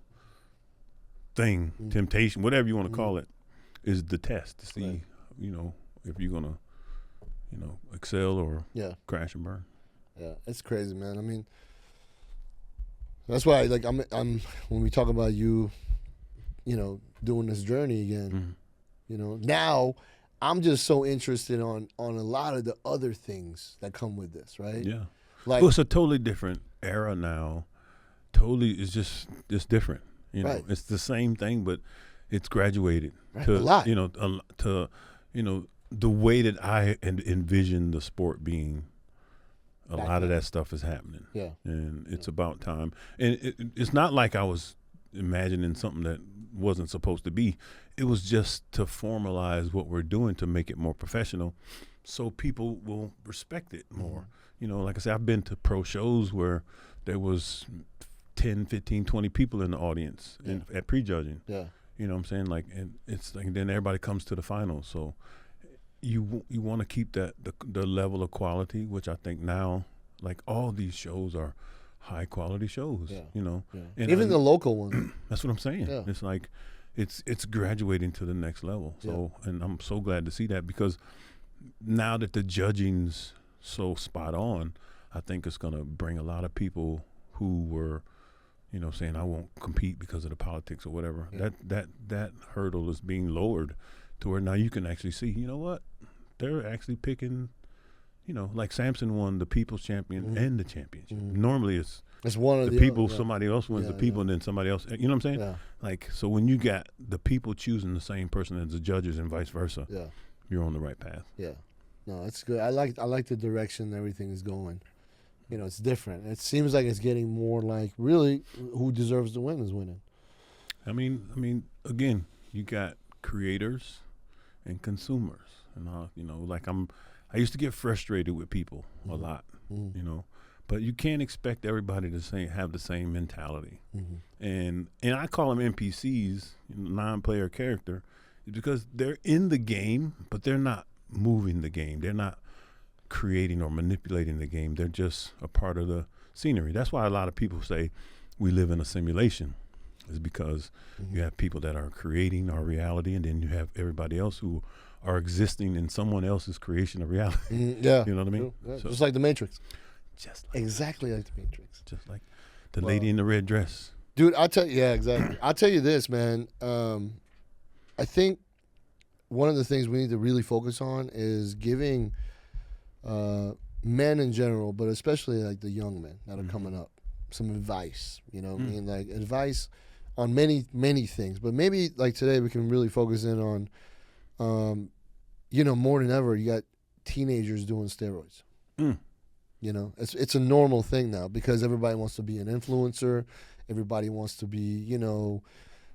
Speaker 2: thing, temptation, whatever you want to call it, is the test to see, you know, if you're going to, you know, excel or crash and burn.
Speaker 1: Yeah, it's crazy, man. I mean, that's why, like, I'm when we talk about you know, doing this journey again, you know, now I'm just so interested on a lot of the other things that come with this, right?
Speaker 2: Yeah.
Speaker 1: Like,
Speaker 2: Well, it's a totally different era now. Totally, it's different. You know,
Speaker 1: Right.
Speaker 2: it's the same thing, but it's graduated
Speaker 1: Right,
Speaker 2: to
Speaker 1: a lot.
Speaker 2: to the way that I envision the sport being. A
Speaker 1: Back
Speaker 2: lot of
Speaker 1: then.
Speaker 2: that stuff is happening.
Speaker 1: Yeah.
Speaker 2: And it's about time. And it's not like I was imagining something that wasn't supposed to be. It was just to formalize what we're doing to make it more professional so people will respect it more. You know, like I said, I've been to pro shows where there was 10, 15, 20 people in the audience at prejudging.
Speaker 1: Yeah.
Speaker 2: You know what I'm saying? Like, and it's like then everybody comes to the finals. So you want to keep that the level of quality, which I think now, like all these shows are high quality shows.
Speaker 1: Yeah.
Speaker 2: You know,
Speaker 1: Yeah.
Speaker 2: and
Speaker 1: Even the local ones.
Speaker 2: that's what I'm saying.
Speaker 1: Yeah.
Speaker 2: It's like it's graduating to the next level. So and I'm so glad to see that, because now that the judging's so spot on, I think it's gonna bring a lot of people who were, you know, saying I won't compete because of the politics or whatever.
Speaker 1: Yeah.
Speaker 2: That hurdle is being lowered to where now you can actually see, you know what, they're actually picking, you know, like Samson won the People's Champion and the championship. Normally it's
Speaker 1: one of
Speaker 2: the
Speaker 1: the
Speaker 2: people,
Speaker 1: other,
Speaker 2: somebody else wins the people, and then somebody else. You know what I'm saying?
Speaker 1: Yeah.
Speaker 2: Like, so when you got the people choosing the same person as the judges and vice versa,
Speaker 1: Yeah.
Speaker 2: you're on the right path.
Speaker 1: Yeah. No, it's good. I like the direction everything is going. You know, it's different. It seems like it's getting more like really who deserves to win is winning.
Speaker 2: I mean, again, you got creators and consumers, and you know, like I used to get frustrated with people a lot, you know, but you can't expect everybody to have the same mentality. And I call them NPCs, non-player character, because they're in the game, but they're not moving the game. They're not creating or manipulating the game. They're just a part of the scenery. That's why a lot of people say we live in a simulation, is because you have people that are creating our reality, and then you have everybody else who are existing in someone else's creation of reality.
Speaker 1: Yeah.
Speaker 2: You know what I mean?
Speaker 1: Yeah.
Speaker 2: So,
Speaker 1: Just like the Matrix.
Speaker 2: just like
Speaker 1: Exactly like the Matrix.
Speaker 2: just like the lady in the red dress.
Speaker 1: Dude, exactly. I'll tell you this, man. I think one of the things we need to really focus on is giving men in general, but especially like the young men that are coming up, some advice. You know what I mean? Like advice on many, many things. But maybe like today we can really focus in on, you know, more than ever, you got teenagers doing steroids. You know, it's a normal thing now because everybody wants to be an influencer. Everybody wants to be, you know,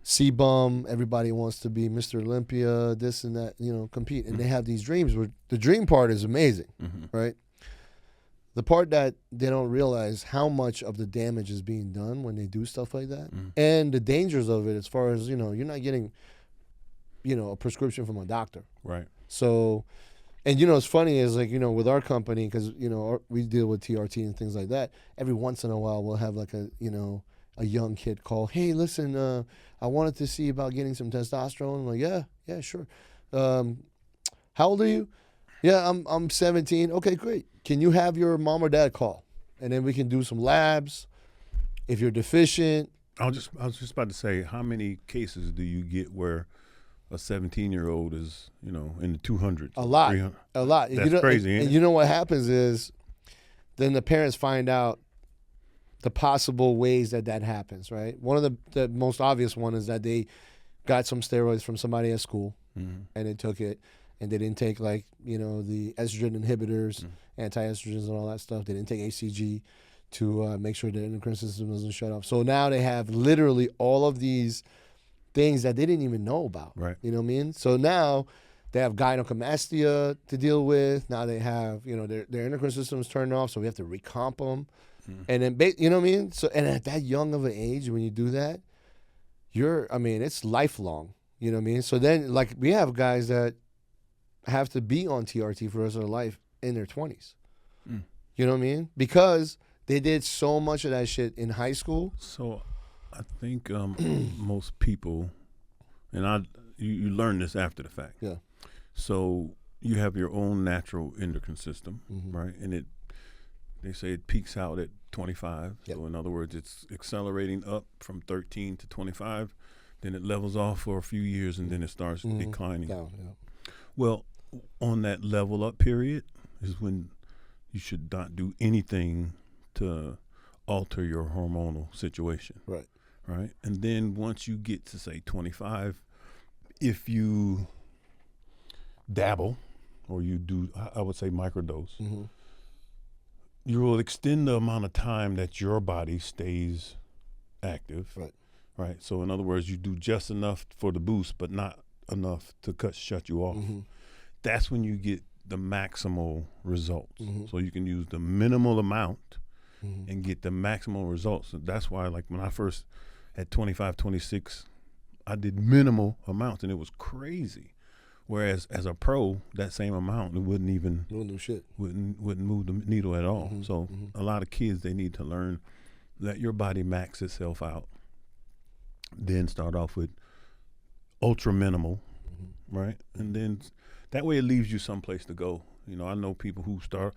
Speaker 1: C-bum. Everybody wants to be Mr. Olympia, this and that, you know, compete. And they have these dreams where the dream part is amazing, right? The part that they don't realize how much of the damage is being done when they do stuff like that and the dangers of it as far as, you know, you're not getting, you know, a prescription from a doctor.
Speaker 2: Right.
Speaker 1: So, and, you know, it's funny is like, you know, with our company, because, you know, we deal with TRT and things like that. Every once in a while, we'll have like a, you know, a young kid call, hey, listen, I wanted to see about getting some testosterone. I'm like, yeah, sure. How old are you? Yeah, I'm 17. Okay, great. Can you have your mom or dad call? And then we can do some labs. If you're deficient.
Speaker 2: I was just about to say, how many cases do you get where a 17-year-old is, you know, in the 200s?
Speaker 1: A lot.
Speaker 2: 300?
Speaker 1: A lot.
Speaker 2: That's
Speaker 1: you know,
Speaker 2: crazy, ain't
Speaker 1: and
Speaker 2: it?
Speaker 1: you know what happens is then the parents find out the possible ways that happens, right? One of the most obvious one is that they got some steroids from somebody at school and they took it and they didn't take like, you know, the estrogen inhibitors, anti-estrogens and all that stuff. They didn't take HCG to make sure the endocrine system doesn't shut off. So now they have literally all of these things that they didn't even know about.
Speaker 2: Right.
Speaker 1: You know what I mean? So now they have gynecomastia to deal with. Now they have, you know, their endocrine system's turned off, so we have to recomp them. And then, you know what I mean? So, and at that young of an age, when you do that, it's lifelong. You know what I mean? So then, like, we have guys that have to be on TRT for the rest of their life in their 20s. You know what I mean? Because they did so much of that shit in high school.
Speaker 2: So I think most people, and you learn this after the fact.
Speaker 1: Yeah.
Speaker 2: So you have your own natural endocrine system, right? And they say it peaks out at 25.
Speaker 1: Yep.
Speaker 2: So in other words, it's accelerating up from 13 to 25. Then it levels off for a few years, and then it starts declining.
Speaker 1: Down, yeah.
Speaker 2: Well, on that level up period is when you should not do anything to alter your hormonal situation.
Speaker 1: Right.
Speaker 2: Right. And then once you get to say 25, if you dabble or you do, I would say microdose,
Speaker 1: Mm-hmm.
Speaker 2: you will extend the amount of time that your body stays active.
Speaker 1: Right.
Speaker 2: Right. So in other words, you do just enough for the boost, but not enough to shut you off.
Speaker 1: Mm-hmm.
Speaker 2: That's when you get the maximal results.
Speaker 1: Mm-hmm.
Speaker 2: So you can use the minimal amount
Speaker 1: Mm-hmm.
Speaker 2: and get the maximal results. So that's why, like, when I first at 25, 26, I did minimal amounts and it was crazy. Whereas as a pro, that same amount, it wouldn't even
Speaker 1: Don't do shit.
Speaker 2: wouldn't move the needle at all.
Speaker 1: Mm-hmm.
Speaker 2: So
Speaker 1: Mm-hmm.
Speaker 2: a lot of kids, they need to learn, let your body max itself out. Then start off with ultra minimal,
Speaker 1: Mm-hmm.
Speaker 2: right? And then that way it leaves you someplace to go. You know, I know people who start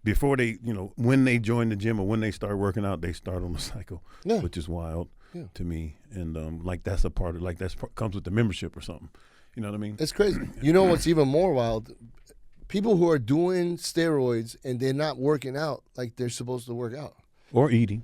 Speaker 2: before they, you know, when they join the gym or when they start working out, they start on the cycle,
Speaker 1: Yeah.
Speaker 2: which is wild
Speaker 1: Yeah.
Speaker 2: to me. And like that's a part of, like comes with the membership or something. You know what I mean?
Speaker 1: It's crazy. You know what's even more wild? People who are doing steroids and they're not working out like they're supposed to work out.
Speaker 2: Or eating.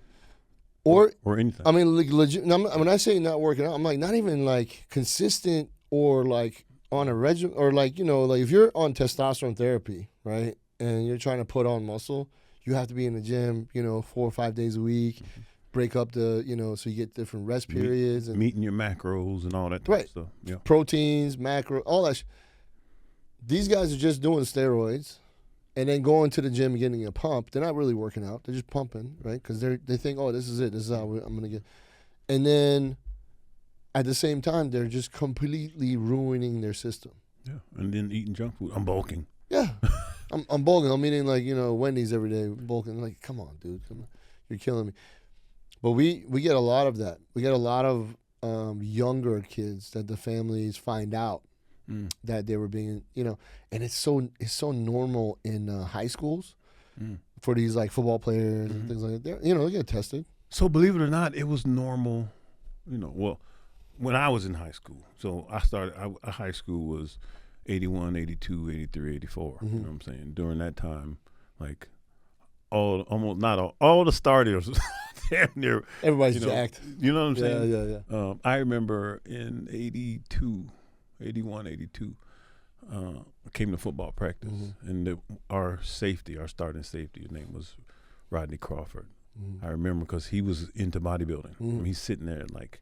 Speaker 1: Or
Speaker 2: Or anything.
Speaker 1: I mean, like, legit. When I say not working out, I'm like not even like consistent or like on a regimen or like, you know, like if you're on testosterone therapy, right, and you're trying to put on muscle, you have to be in the gym, you know, 4 or 5 days a week,
Speaker 2: Mm-hmm.
Speaker 1: break up the, you know, so you get different rest periods and
Speaker 2: Meeting your macros and all that type
Speaker 1: Right.
Speaker 2: of stuff. Yeah.
Speaker 1: proteins, macro, all that. These guys are just doing steroids and then going to the gym and getting a pump. They're not really working out. They're just pumping, right? Because they think, oh, this is it. This is how I'm going to get. And then at the same time, they're just completely ruining their system.
Speaker 2: Yeah. And then eating junk food. I'm bulking.
Speaker 1: Yeah. I'm bulking. I'm eating like, you know, Wendy's every day, bulking. Like, come on, dude. Come on. You're killing me. But we get a lot of that. We get a lot of younger kids that the families find out that they were being, you know, and it's so normal in high schools for these like football players and things like that. You know, they get tested.
Speaker 2: So believe it or not, it was normal, you know, well, when I was in high school. So I started, high school was 81, 82, 83, 84. You know what I'm saying? During that time, like all the starters, damn near.
Speaker 1: Everybody's
Speaker 2: you know,
Speaker 1: jacked.
Speaker 2: You know what I'm saying?
Speaker 1: Yeah.
Speaker 2: I remember in 81, 82, I came to football practice, and our starting safety, his name was Rodney Crawford. I remember because he was into bodybuilding. I mean, he's sitting there like,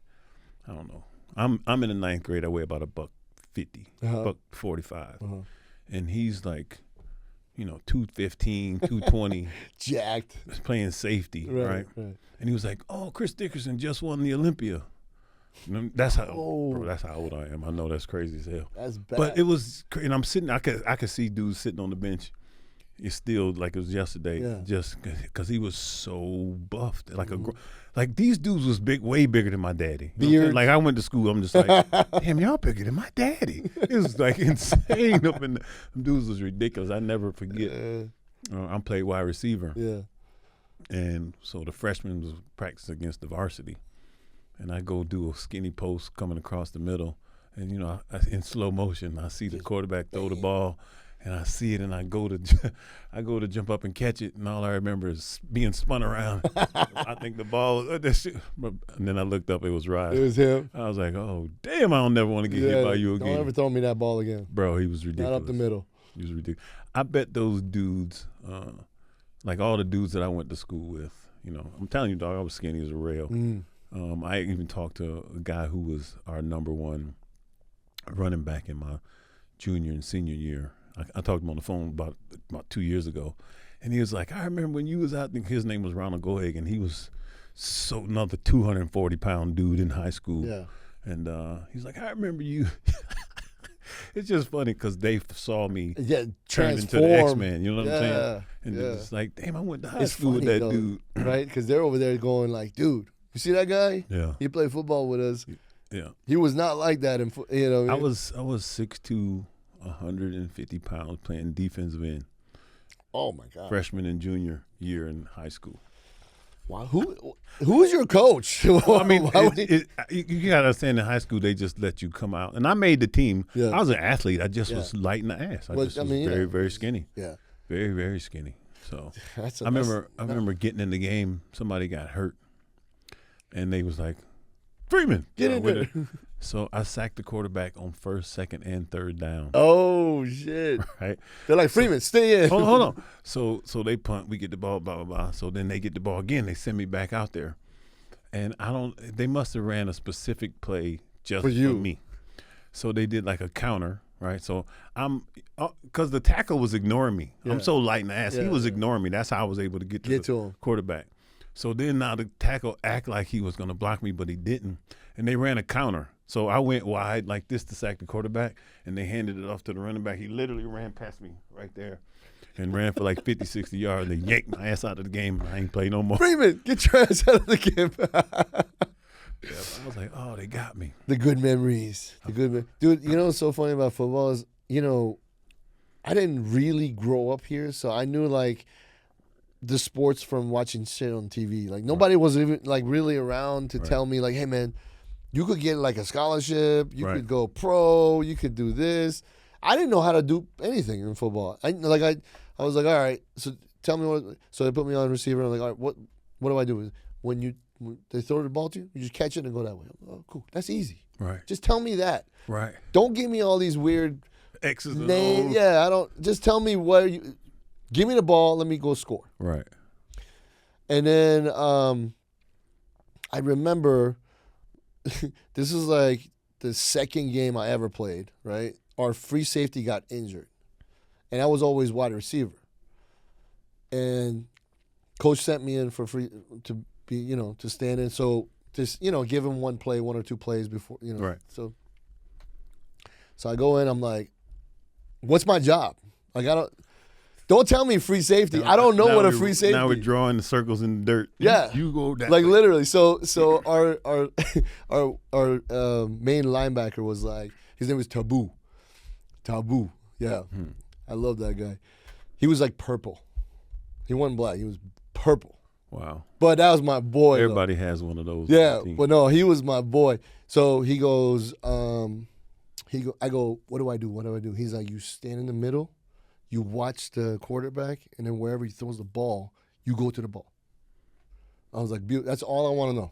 Speaker 2: I don't know. I'm in the 9th grade. I weigh about $150, $145, and he's like, you know, 215, 220,
Speaker 1: Jacked.
Speaker 2: playing safety, right? And he was like, "Oh, Chris Dickerson just won the Olympia." You know, that's how old I am. I know that's crazy as hell.
Speaker 1: That's bad.
Speaker 2: But it was, and I'm sitting. I could see dudes sitting on the bench. It's still like it was yesterday, just because he was so buffed. Like these dudes was way bigger than my daddy. You know what I'm saying? Like I went to school, I'm just like, damn, y'all bigger than my daddy. It was like insane up in them dudes was ridiculous. I never forget. I played wide receiver.
Speaker 1: Yeah.
Speaker 2: And so the freshmen was practicing against the varsity. And I go do a skinny post coming across the middle. And, you know, in slow motion, I see the quarterback throw the ball. And I see it, and I go to jump up and catch it, and all I remember is being spun around. I think the ball, and then I looked up, it was Ryan.
Speaker 1: It was him.
Speaker 2: I was like, oh, damn, I don't never want to get hit by you again.
Speaker 1: Don't ever throw me that ball again.
Speaker 2: Bro, he was ridiculous.
Speaker 1: Not up the middle.
Speaker 2: He was ridiculous. I bet those dudes, like all the dudes that I went to school with, you know, I'm telling you, dog, I was skinny as a rail. I even talked to a guy who was our number one running back in my junior and senior year. I talked to him on the phone about 2 years ago, and he was like, I remember when you was out, his name was Ronald Goheg, and he was another 240-pound dude in high school.
Speaker 1: Yeah.
Speaker 2: And he's like, I remember you. It's just funny because they saw me turn into the X-Men, you know what I'm saying? And it's like, damn, I went to high school with that dude.
Speaker 1: Right? Because they're over there going like, dude, you see that guy?
Speaker 2: Yeah.
Speaker 1: He played football with us.
Speaker 2: Yeah.
Speaker 1: He was not like that. You know,
Speaker 2: I was 6'2", 150 pounds playing defensive end.
Speaker 1: Oh my God!
Speaker 2: Freshman and junior year in high school.
Speaker 1: Wow, who was your coach?
Speaker 2: Well, I mean, you gotta understand in high school they just let you come out, and I made the team. Yeah. I was an athlete. I just was light in the ass. I was very very skinny.
Speaker 1: Yeah,
Speaker 2: very very skinny. So I remember getting in the game. Somebody got hurt, and they was like, "Freeman,
Speaker 1: get in there."
Speaker 2: So I sacked the quarterback on first, second, and third down.
Speaker 1: Oh shit!
Speaker 2: Right?
Speaker 1: They're like, Freeman, stay in.
Speaker 2: Hold on. So they punt. We get the ball. Blah blah blah. So then they get the ball again. They send me back out there, and they must have ran a specific play just for me. So they did like a counter. Right, so because the tackle was ignoring me. Yeah. I'm so light in the ass. He was ignoring me. That's how I was able to get to him. Quarterback. So then now the tackle act like he was going to block me, but he didn't. And they ran a counter. So I went wide like this to sack the quarterback, and they handed it off to the running back. He literally ran past me right there and ran for like 50, 60 yards. They yanked my ass out of the game. I ain't play no more.
Speaker 1: Freeman, get your ass out of the game.
Speaker 2: Yeah, I was like, oh, they got me.
Speaker 1: The good memories. Dude, you know what's so funny about football is, I didn't really grow up here, so I knew, like, the sports from watching shit on TV. Like, nobody was even, like, really around to tell me, like, hey, man, you could get, like, a scholarship. You could go pro. You could do this. I didn't know how to do anything in football. I was like, all right, so tell me what. So they put me on receiver. I'm like, all right, what do I do? When they throw the ball to you, you just catch it and go that way. Oh, cool. That's easy.
Speaker 2: Right.
Speaker 1: Just tell me that.
Speaker 2: Right.
Speaker 1: Don't give me all these weird
Speaker 2: X's and
Speaker 1: names.
Speaker 2: O's.
Speaker 1: Yeah, I don't. Just tell me where you. Give me the ball. Let me go score.
Speaker 2: Right.
Speaker 1: And then I remember this is like the second game I ever played. Right. Our free safety got injured, and I was always wide receiver. And coach sent me in for free to be, to stand in. So just, give him one or two plays before,
Speaker 2: Right.
Speaker 1: So I go in, I'm like, what's my job? Like, don't tell me free safety. I don't know what a free safety.
Speaker 2: Now we're drawing the circles in the dirt.
Speaker 1: Yeah.
Speaker 2: You go that
Speaker 1: like
Speaker 2: way.
Speaker 1: Literally. So our main linebacker was like, his name was Taboo. Yeah. I love that guy. He was like purple. He wasn't black. He was purple.
Speaker 2: Wow.
Speaker 1: But that was my boy.
Speaker 2: Everybody has one of those.
Speaker 1: Yeah, but no, he was my boy. So he goes, I go, what do I do? He's like, you stand in the middle, you watch the quarterback, and then wherever he throws the ball, you go to the ball. I was like, that's all I want to know.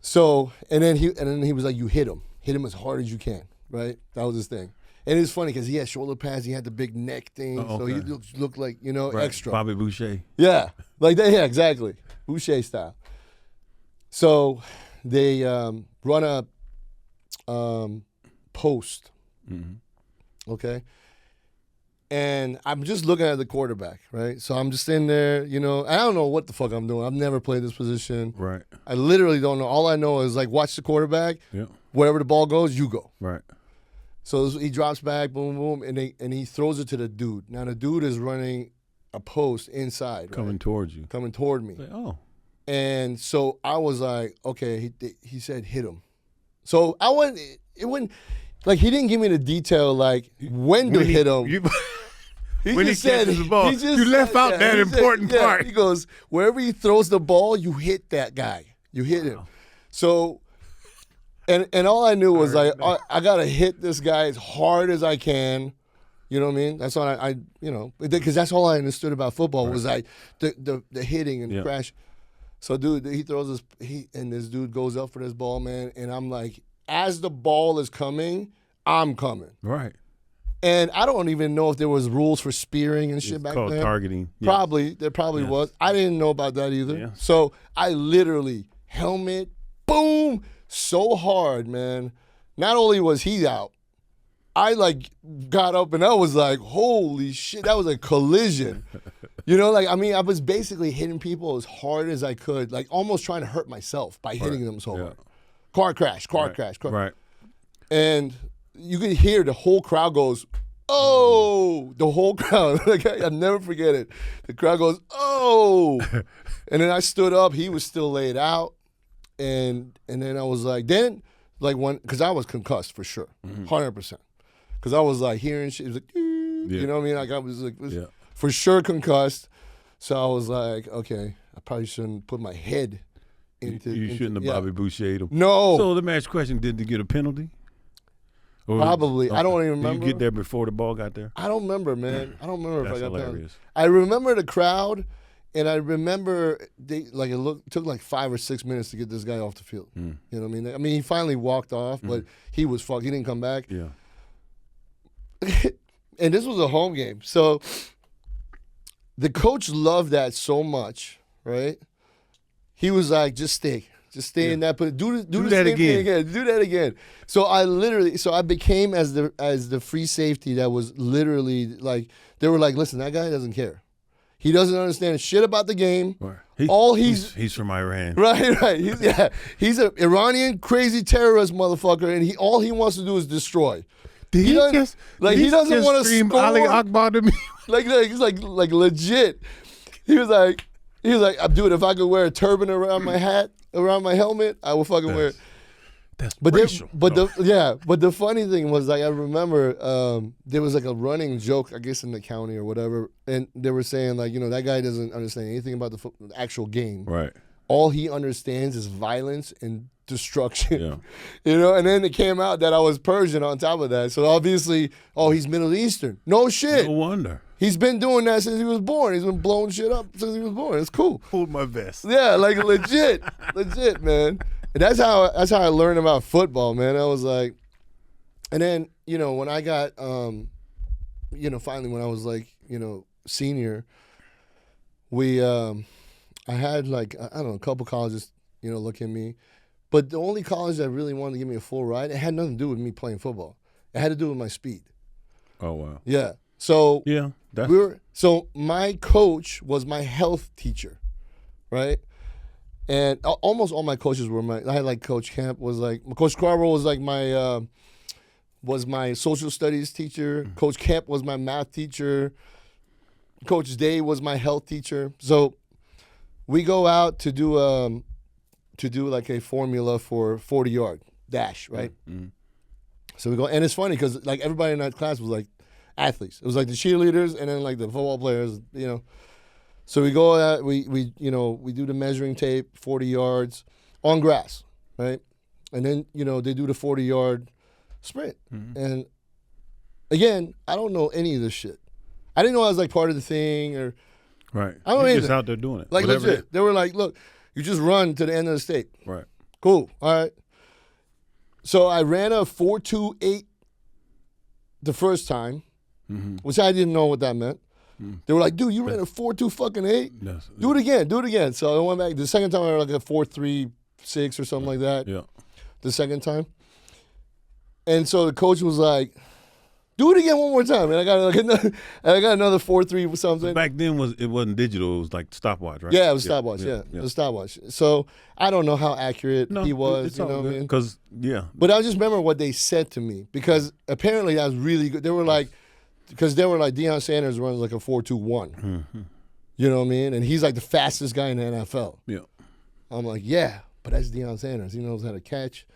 Speaker 1: So, and then he was like, you hit him as hard as you can, right? That was his thing. And it's funny because he had shoulder pads, he had the big neck thing, so he looked like, extra.
Speaker 2: Bobby Boucher.
Speaker 1: Yeah, like that. Yeah, exactly, Boucher style. So they run a post, okay, and I'm just looking at the quarterback, right? So I'm just in there, I don't know what the fuck I'm doing. I've never played this position.
Speaker 2: Right.
Speaker 1: I literally don't know. All I know is like watch the quarterback.
Speaker 2: Yeah.
Speaker 1: Wherever the ball goes, you go.
Speaker 2: Right.
Speaker 1: So he drops back, boom, boom, and he throws it to the dude. Now the dude is running a post inside,
Speaker 2: coming towards you,
Speaker 1: coming toward me.
Speaker 2: Like, oh,
Speaker 1: and so I was like, okay. He said hit him. So I went. It wouldn't like he didn't give me the detail like when to hit him.
Speaker 2: When he catches the ball, you left out that important part.
Speaker 1: He goes wherever he throws the ball, you hit that guy. You hit him. So. And all I knew was I gotta hit this guy as hard as I can, you know what I mean? That's all I because that's all I understood about football was like the hitting and crash. So dude, he throws and this dude goes up for this ball, man, and I'm like, as the ball is coming, I'm coming.
Speaker 2: Right.
Speaker 1: And I don't even know if there was rules for spearing and shit back then. It's
Speaker 2: called targeting.
Speaker 1: Probably there was. I didn't know about that either.
Speaker 2: Yeah.
Speaker 1: So I literally helmet, boom. So hard, man. Not only was he out, I like got up and I was like, holy shit, that was a collision. I was basically hitting people as hard as I could, like almost trying to hurt myself by hitting them so hard. Car crash.
Speaker 2: Right.
Speaker 1: And you could hear the whole crowd goes, oh, the whole crowd. I'll never forget it. The crowd goes, oh. And then I stood up. He was still laid out. And then I was like, because I was concussed for sure, 100%. Because I was like hearing shit, it was like, you know what I mean? Like I was like, for sure concussed. So I was like, okay, I probably shouldn't put my head into.
Speaker 2: You shouldn't have Bobby Boucher'd him.
Speaker 1: No.
Speaker 2: So let me ask you a question: did he get a penalty? Or
Speaker 1: Probably. I don't even remember.
Speaker 2: Did you get there before the ball got there?
Speaker 1: I don't remember, man. I don't remember if I got
Speaker 2: hilarious.
Speaker 1: down. I remember the crowd, and I remember took like 5 or 6 minutes to get this guy off the field. You know what I mean? I mean, he finally walked off, but he was fucked. He didn't come back.
Speaker 2: Yeah.
Speaker 1: And this was a home game, so the coach loved that so much, right? He was like, just stay in that. But do the
Speaker 2: that
Speaker 1: same
Speaker 2: again.
Speaker 1: thing again. Do that again. So I became as the free safety that was literally like, they were like, listen, that guy doesn't care. He doesn't understand shit about the game.
Speaker 2: Right. He's from Iran.
Speaker 1: Right. He's an Iranian crazy terrorist motherfucker, and all he wants to do is destroy. He doesn't want to score.
Speaker 2: Ali Akbar to me.
Speaker 1: He's like legit. He was like, dude, if I could wear a turban around my hat, around my helmet, I would fucking wear it.
Speaker 2: That's
Speaker 1: racial. But
Speaker 2: no.
Speaker 1: the funny thing was, like, I remember there was like a running joke, I guess in the county or whatever, and they were saying like, that guy doesn't understand anything about the actual game.
Speaker 2: Right.
Speaker 1: All he understands is violence and destruction.
Speaker 2: Yeah.
Speaker 1: And then it came out that I was Persian on top of that. So obviously, he's Middle Eastern. No shit.
Speaker 2: No wonder.
Speaker 1: He's been doing that since he was born. He's been blowing shit up since he was born. It's cool.
Speaker 2: Pulled my vest.
Speaker 1: Yeah, like legit, man. And that's how I learned about football, man. I was like, and then when I got, finally when I was like, senior, I had like, I don't know, a couple colleges, look at me, but the only college that really wanted to give me a full ride, it had nothing to do with me playing football. It had to do with my speed.
Speaker 2: Oh wow.
Speaker 1: Yeah. So
Speaker 2: yeah,
Speaker 1: so my coach was my health teacher, right? And almost all my coaches were I had like Coach Camp was like, Coach Carver was like my social studies teacher. Coach Camp was my math teacher. Coach Day was my health teacher. So we go out to do like a formula for 40-yard dash, right? Mm-hmm. So we go, and it's funny because like everybody in that class was like athletes. It was like the cheerleaders and then like the football players, So we go out, we do the measuring tape, 40 yards on grass, right? And then, they do the 40-yard sprint. Mm-hmm. And again, I don't know any of this shit. I didn't know I was like part of the thing or.
Speaker 2: Right.
Speaker 1: I don't know anything.
Speaker 2: Just out there doing it.
Speaker 1: Like legit. They were like, look, you just run to the end of the state.
Speaker 2: Right.
Speaker 1: Cool. All right. So I ran a 4.28 the first time, which I didn't know what that meant. They were like, dude, you ran a 4.2 fucking 8?
Speaker 2: Yes.
Speaker 1: Do it again. So I went back. The second time I ran like a 4.36 or something like that.
Speaker 2: Yeah.
Speaker 1: The second time. And so the coach was like, do it again one more time. And I got another 4.3 something.
Speaker 2: So back then it wasn't digital, it was like stopwatch, right?
Speaker 1: Yeah, it was stopwatch, yeah. It was stopwatch. So I don't know how accurate he was,
Speaker 2: it's all good. Because
Speaker 1: But I just remember what they said to me because apparently that was really good. They were like, Deion Sanders runs like a 4.21. Mm-hmm. You know what I mean? And he's like the fastest guy in the NFL.
Speaker 2: Yeah.
Speaker 1: I'm like, yeah, but that's Deion Sanders. He knows how to catch.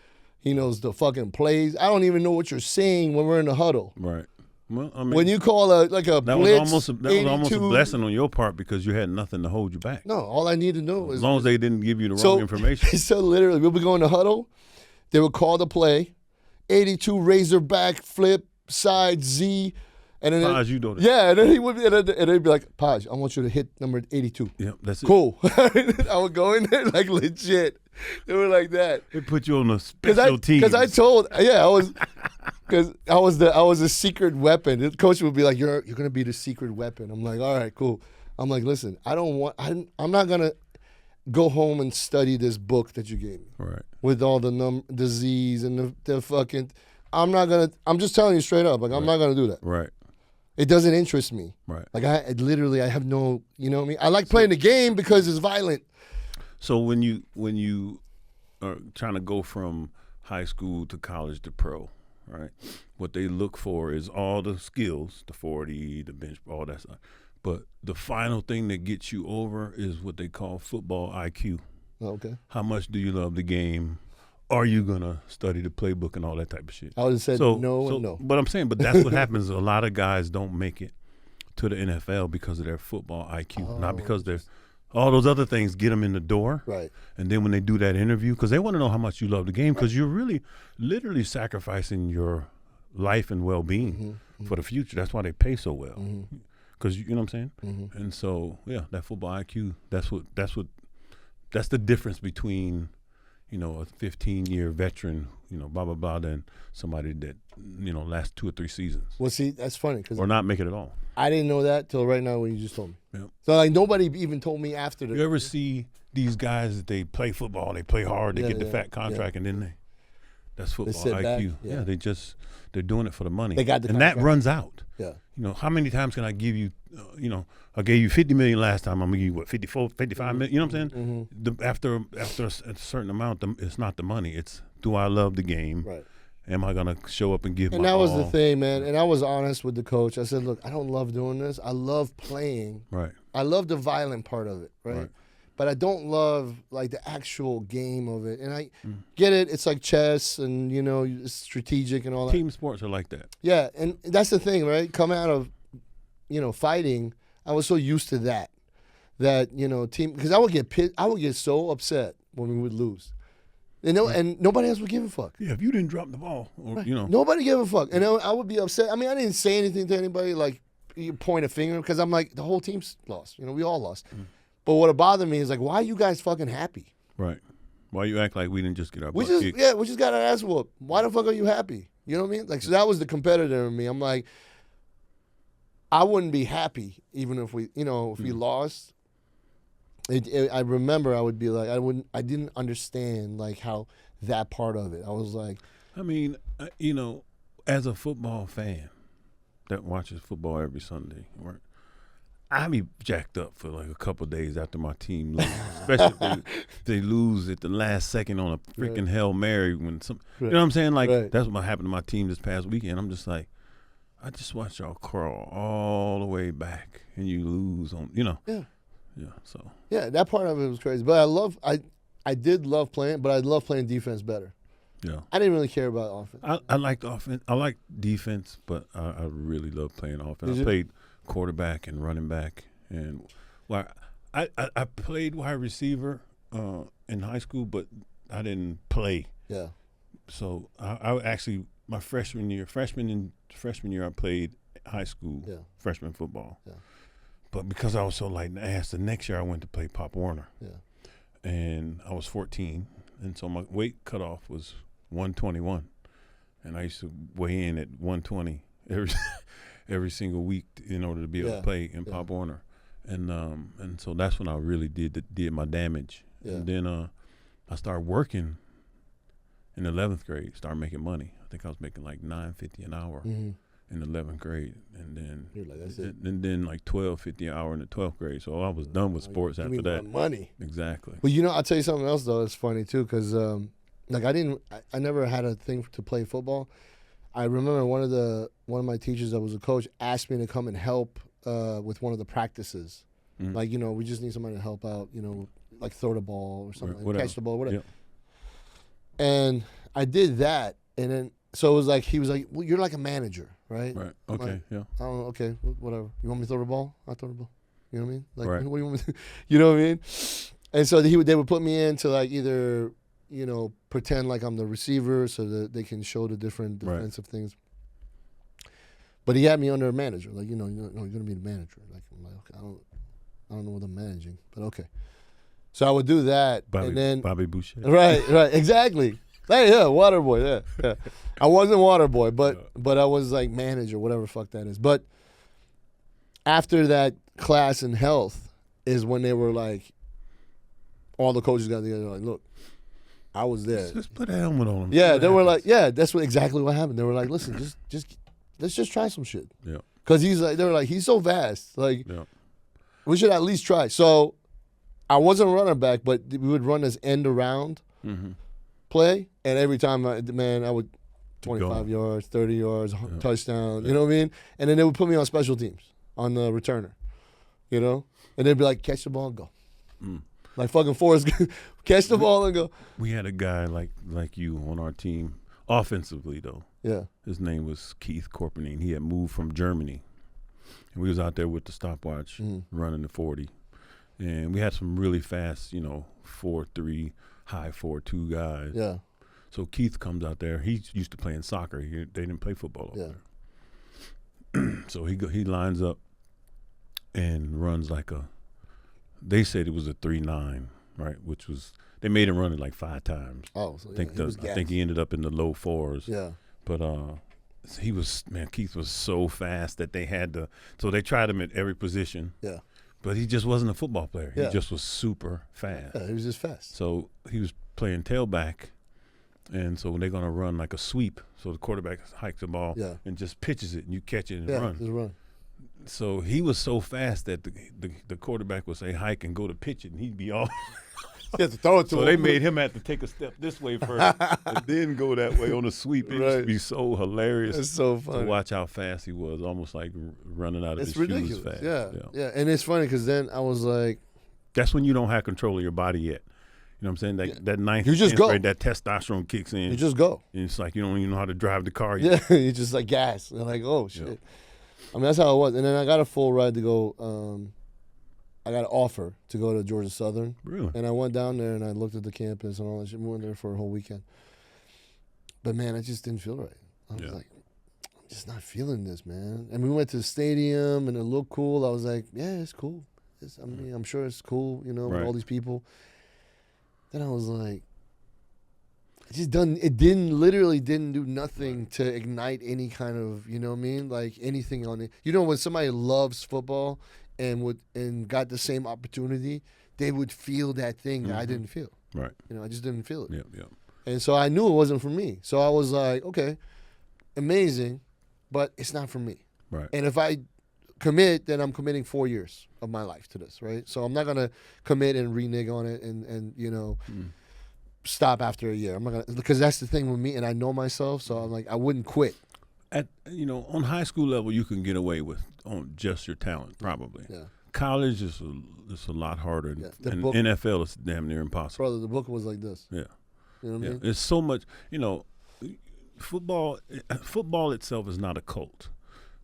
Speaker 1: He knows the fucking plays. I don't even know what you're saying when we're in the huddle.
Speaker 2: Right. Well, I mean,
Speaker 1: when you call a blitz,
Speaker 2: that was almost a blessing on your part because you had nothing to hold you back.
Speaker 1: No, all I need to know is
Speaker 2: as long as they didn't give you the wrong information.
Speaker 1: So literally, we'll be going to huddle. They would call the play, 82 Razorback flip side Z, and then
Speaker 2: Paj, you know that.
Speaker 1: Yeah, and then he would be, and they'd be like, Paj, I want you to hit number 82.
Speaker 2: Yeah, that's it.
Speaker 1: Cool. I would go in there like legit. They were like that.
Speaker 2: They put you on the special team.
Speaker 1: Because I was a secret weapon. The coach would be like, "You're gonna be the secret weapon." I'm like, "All right, cool." I'm like, "Listen, I'm not gonna go home and study this book that you gave me,
Speaker 2: right?
Speaker 1: With all the Z's and the fucking. I'm not just telling you straight up. Like, I'm not gonna do that.
Speaker 2: Right.
Speaker 1: It doesn't interest me.
Speaker 2: Right.
Speaker 1: Like I have no. You know what I mean? I like playing the game because it's violent.
Speaker 2: So when you are trying to go from high school to college to pro, right? What they look for is all the skills, the 40, the bench, all that stuff. But the final thing that gets you over is what they call football IQ.
Speaker 1: Okay.
Speaker 2: How much do you love the game? Are you gonna study the playbook and all that type of shit?
Speaker 1: I would have said no.
Speaker 2: But I'm saying, that's what happens. A lot of guys don't make it to the NFL because of their football IQ, not because they're. All those other things get them in the door.
Speaker 1: Right.
Speaker 2: And then when they do that interview, because they want to know how much you love the game, because you're really literally sacrificing your life and well-being for the future. That's why they pay so well. Because you know what I'm saying? And so, yeah, that football IQ, that's the difference between, you know, a 15-year veteran, you know, blah, blah, blah, than somebody that, you know, lasts 2 or 3 seasons.
Speaker 1: Well, see, that's funny.
Speaker 2: Or not make it at all.
Speaker 1: I didn't know that till right now when you just told me.
Speaker 2: Yeah.
Speaker 1: So, like, nobody even told me after the.
Speaker 2: You ever see these guys that they play football, they play hard, they get the fat contract, and then that's football IQ.
Speaker 1: Back,
Speaker 2: they're doing it for the money.
Speaker 1: They got the
Speaker 2: and
Speaker 1: contract.
Speaker 2: that runs out.
Speaker 1: Yeah.
Speaker 2: You know, how many times can I give you, you know, I gave you $50 million last time, I'm going to give you, what, 54, 55 million? You know what I'm saying? After a certain amount, it's not the money. It's, do I love the game?
Speaker 1: Right.
Speaker 2: Am I going to show up and give
Speaker 1: and
Speaker 2: my all?
Speaker 1: And that was the thing, man. And I was honest with the coach. I said, look, I don't love doing this. I love playing.
Speaker 2: Right.
Speaker 1: I love the violent part of it, right? But I don't love, like, the actual game of it. And I get it. It's like chess and, you know, it's strategic and all that.
Speaker 2: Team sports are like that.
Speaker 1: Yeah, and that's the thing, right? Coming out of, you know, fighting, I was so used to that, you know, team. Because I would get pissed. I would get so upset when we would lose. You know, and nobody else would give a fuck.
Speaker 2: Yeah, if you didn't drop the ball, or, you know.
Speaker 1: Nobody gave a fuck. And I would be upset. I mean, I didn't say anything to anybody, like, you point a finger, because I'm like, the whole team's lost. You know, we all lost. But what bothered me is, like, why are you guys fucking happy?
Speaker 2: Right. Why you act like we didn't just get our butt kicked?
Speaker 1: Yeah, we just got our ass whooped. Why the fuck are you happy? You know what I mean? Like, so that was the competitor in me. I'm like, I wouldn't be happy even if we, you know, if we lost. I remember I would be like, I didn't understand, like, how that part of it. I was like.
Speaker 2: I mean, you know, as a football fan that watches football every Sunday, right? I be jacked up for like a couple of days after my team loses, especially if they lose at the last second on a freaking Hail Mary. You know what I'm saying? Like, that's what happened to my team this past weekend. I'm just like, I just watched y'all crawl all the way back and you lose on, you know. Yeah. Yeah, so. Yeah,
Speaker 1: that part of it was crazy. But I did love playing, but I love playing defense better.
Speaker 2: Yeah.
Speaker 1: I didn't really care about offense.
Speaker 2: I liked offense. I like defense, but I really love playing offense. I played quarterback and running back, and well, I played wide receiver in high school, but I didn't play.
Speaker 1: Yeah.
Speaker 2: So I actually my freshman year I played high school freshman football. Yeah. But because I was so light in the ass, the next year I went to play Pop Warner. Yeah. And I was 14, and so my weight cutoff was 121, and I used to weigh in at 120 every single week in order to be able to play in Pop Warner, and so that's when I really did my damage. Yeah. And then I started working in 11th grade, started making money. I think I was making like $9.50 an hour in 11th grade, and then like, that's it. And then like $12.50 an hour in the 12th grade. So I was done with sports after that.
Speaker 1: Money,
Speaker 2: exactly.
Speaker 1: Well, you know, I'll tell you something else though. It's funny too, because like I never had a thing to play football. I remember one of my teachers that was a coach asked me to come and help with one of the practices. Like, you know, we just need somebody to help out, you know, like throw the ball or something, like catch the ball, whatever. Yep. And I did that, and then so it was like, he was like, well, you're like a manager, right?
Speaker 2: Right. Okay.
Speaker 1: Like,
Speaker 2: yeah.
Speaker 1: I don't know. Okay. Whatever. You want me to throw the ball? I'll throw the ball. You know what I mean? Like,
Speaker 2: right.
Speaker 1: What do you want me to? You know what I mean? And so they would put me in to like either, you know, pretend like I'm the receiver so that they can show the different defensive things. But he had me under a manager, like, you're going to be the manager. Like, I'm like, okay, I don't know what I'm managing, but okay. So I would do that, and then
Speaker 2: Bobby Boucher.
Speaker 1: Right, exactly. Hey, yeah, water boy, yeah. I wasn't water boy, but I was like manager, whatever the fuck that is. But after that class in health is when they were like, all the coaches got together, like, look, I was there.
Speaker 2: Just put a helmet on him.
Speaker 1: Yeah, they were like, yeah, that's exactly what happened. They were like, listen, just let's just try some shit.
Speaker 2: Yeah.
Speaker 1: Because they were like, he's so vast, like, we should at least try. So I wasn't a running back, but we would run this end around play, and every time, I would 25 yards, 30 yards, touchdown, you know what I mean? And then they would put me on special teams, on the returner, you know? And they'd be like, catch the ball and go. Like fucking Forrest, catch the ball and go.
Speaker 2: We had a guy like you on our team, offensively though.
Speaker 1: Yeah.
Speaker 2: His name was Keith Corpenine. He had moved from Germany. And we was out there with the stopwatch running the 40. And we had some really fast, 4.3, high 4.2 guys.
Speaker 1: Yeah.
Speaker 2: So Keith comes out there. He's used to playing soccer. They didn't play football over there. So he lines up and runs like they said it was a 3.9, right? Which was, they made him run it like 5 times.
Speaker 1: Oh, so
Speaker 2: I think he ended up in the low 4s.
Speaker 1: Yeah.
Speaker 2: But Keith was so fast that they had to, so they tried him at every position.
Speaker 1: Yeah.
Speaker 2: But he just wasn't a football player.
Speaker 1: Yeah.
Speaker 2: He just was super fast.
Speaker 1: Yeah, he was just fast.
Speaker 2: So he was playing tailback, and so they're going to run like a sweep. So the quarterback hikes the ball and just pitches it, and you catch it and run.
Speaker 1: Just run.
Speaker 2: So he was so fast that the quarterback would say hike and go to pitch it, and he'd be all.
Speaker 1: You have to throw it to him.
Speaker 2: So they made him have to take a step this way first and then go that way on a sweep. It used to be so hilarious.
Speaker 1: It's so funny
Speaker 2: to watch how fast he was, almost like running out of his
Speaker 1: ridiculous.
Speaker 2: shoes fast.
Speaker 1: Yeah. And it's funny because then I was like,
Speaker 2: that's when you don't have control of your body yet. You know what I'm saying? That ninth
Speaker 1: you just go.
Speaker 2: grade, that testosterone kicks in.
Speaker 1: You just go.
Speaker 2: And it's like you don't even know how to drive the car yet.
Speaker 1: Yeah, you just like gas. And like, oh shit. I mean, that's how it was. And then I got a full ride to go. I got an offer to go to Georgia Southern.
Speaker 2: Really?
Speaker 1: And I went down there and I looked at the campus and all that shit. We went there for a whole weekend. But man, I just didn't feel right. I was like, I'm just not feeling this, man. And we went to the stadium and it looked cool. I was like, yeah, it's cool. I'm sure it's cool, with all these people. Then I was like, it literally didn't do nothing to ignite any kind of, like anything on it. When somebody loves football and got the same opportunity, they would feel that thing that I didn't feel.
Speaker 2: Right.
Speaker 1: I just didn't feel it.
Speaker 2: Yeah.
Speaker 1: And so I knew it wasn't for me. So I was like, okay, amazing, but it's not for me.
Speaker 2: Right.
Speaker 1: And if I commit, then I'm committing 4 years of my life to this, right? So I'm not gonna commit and renege on it and stop after a year. I'm not gonna, because that's the thing with me, and I know myself, so I'm like, I wouldn't quit.
Speaker 2: On high school level, you can get away with on just your talent, probably.
Speaker 1: Yeah.
Speaker 2: College is a lot harder, and NFL is damn near impossible.
Speaker 1: Brother, the book was like this.
Speaker 2: Yeah.
Speaker 1: You know what I mean?
Speaker 2: It's so much. Football itself is not a cult,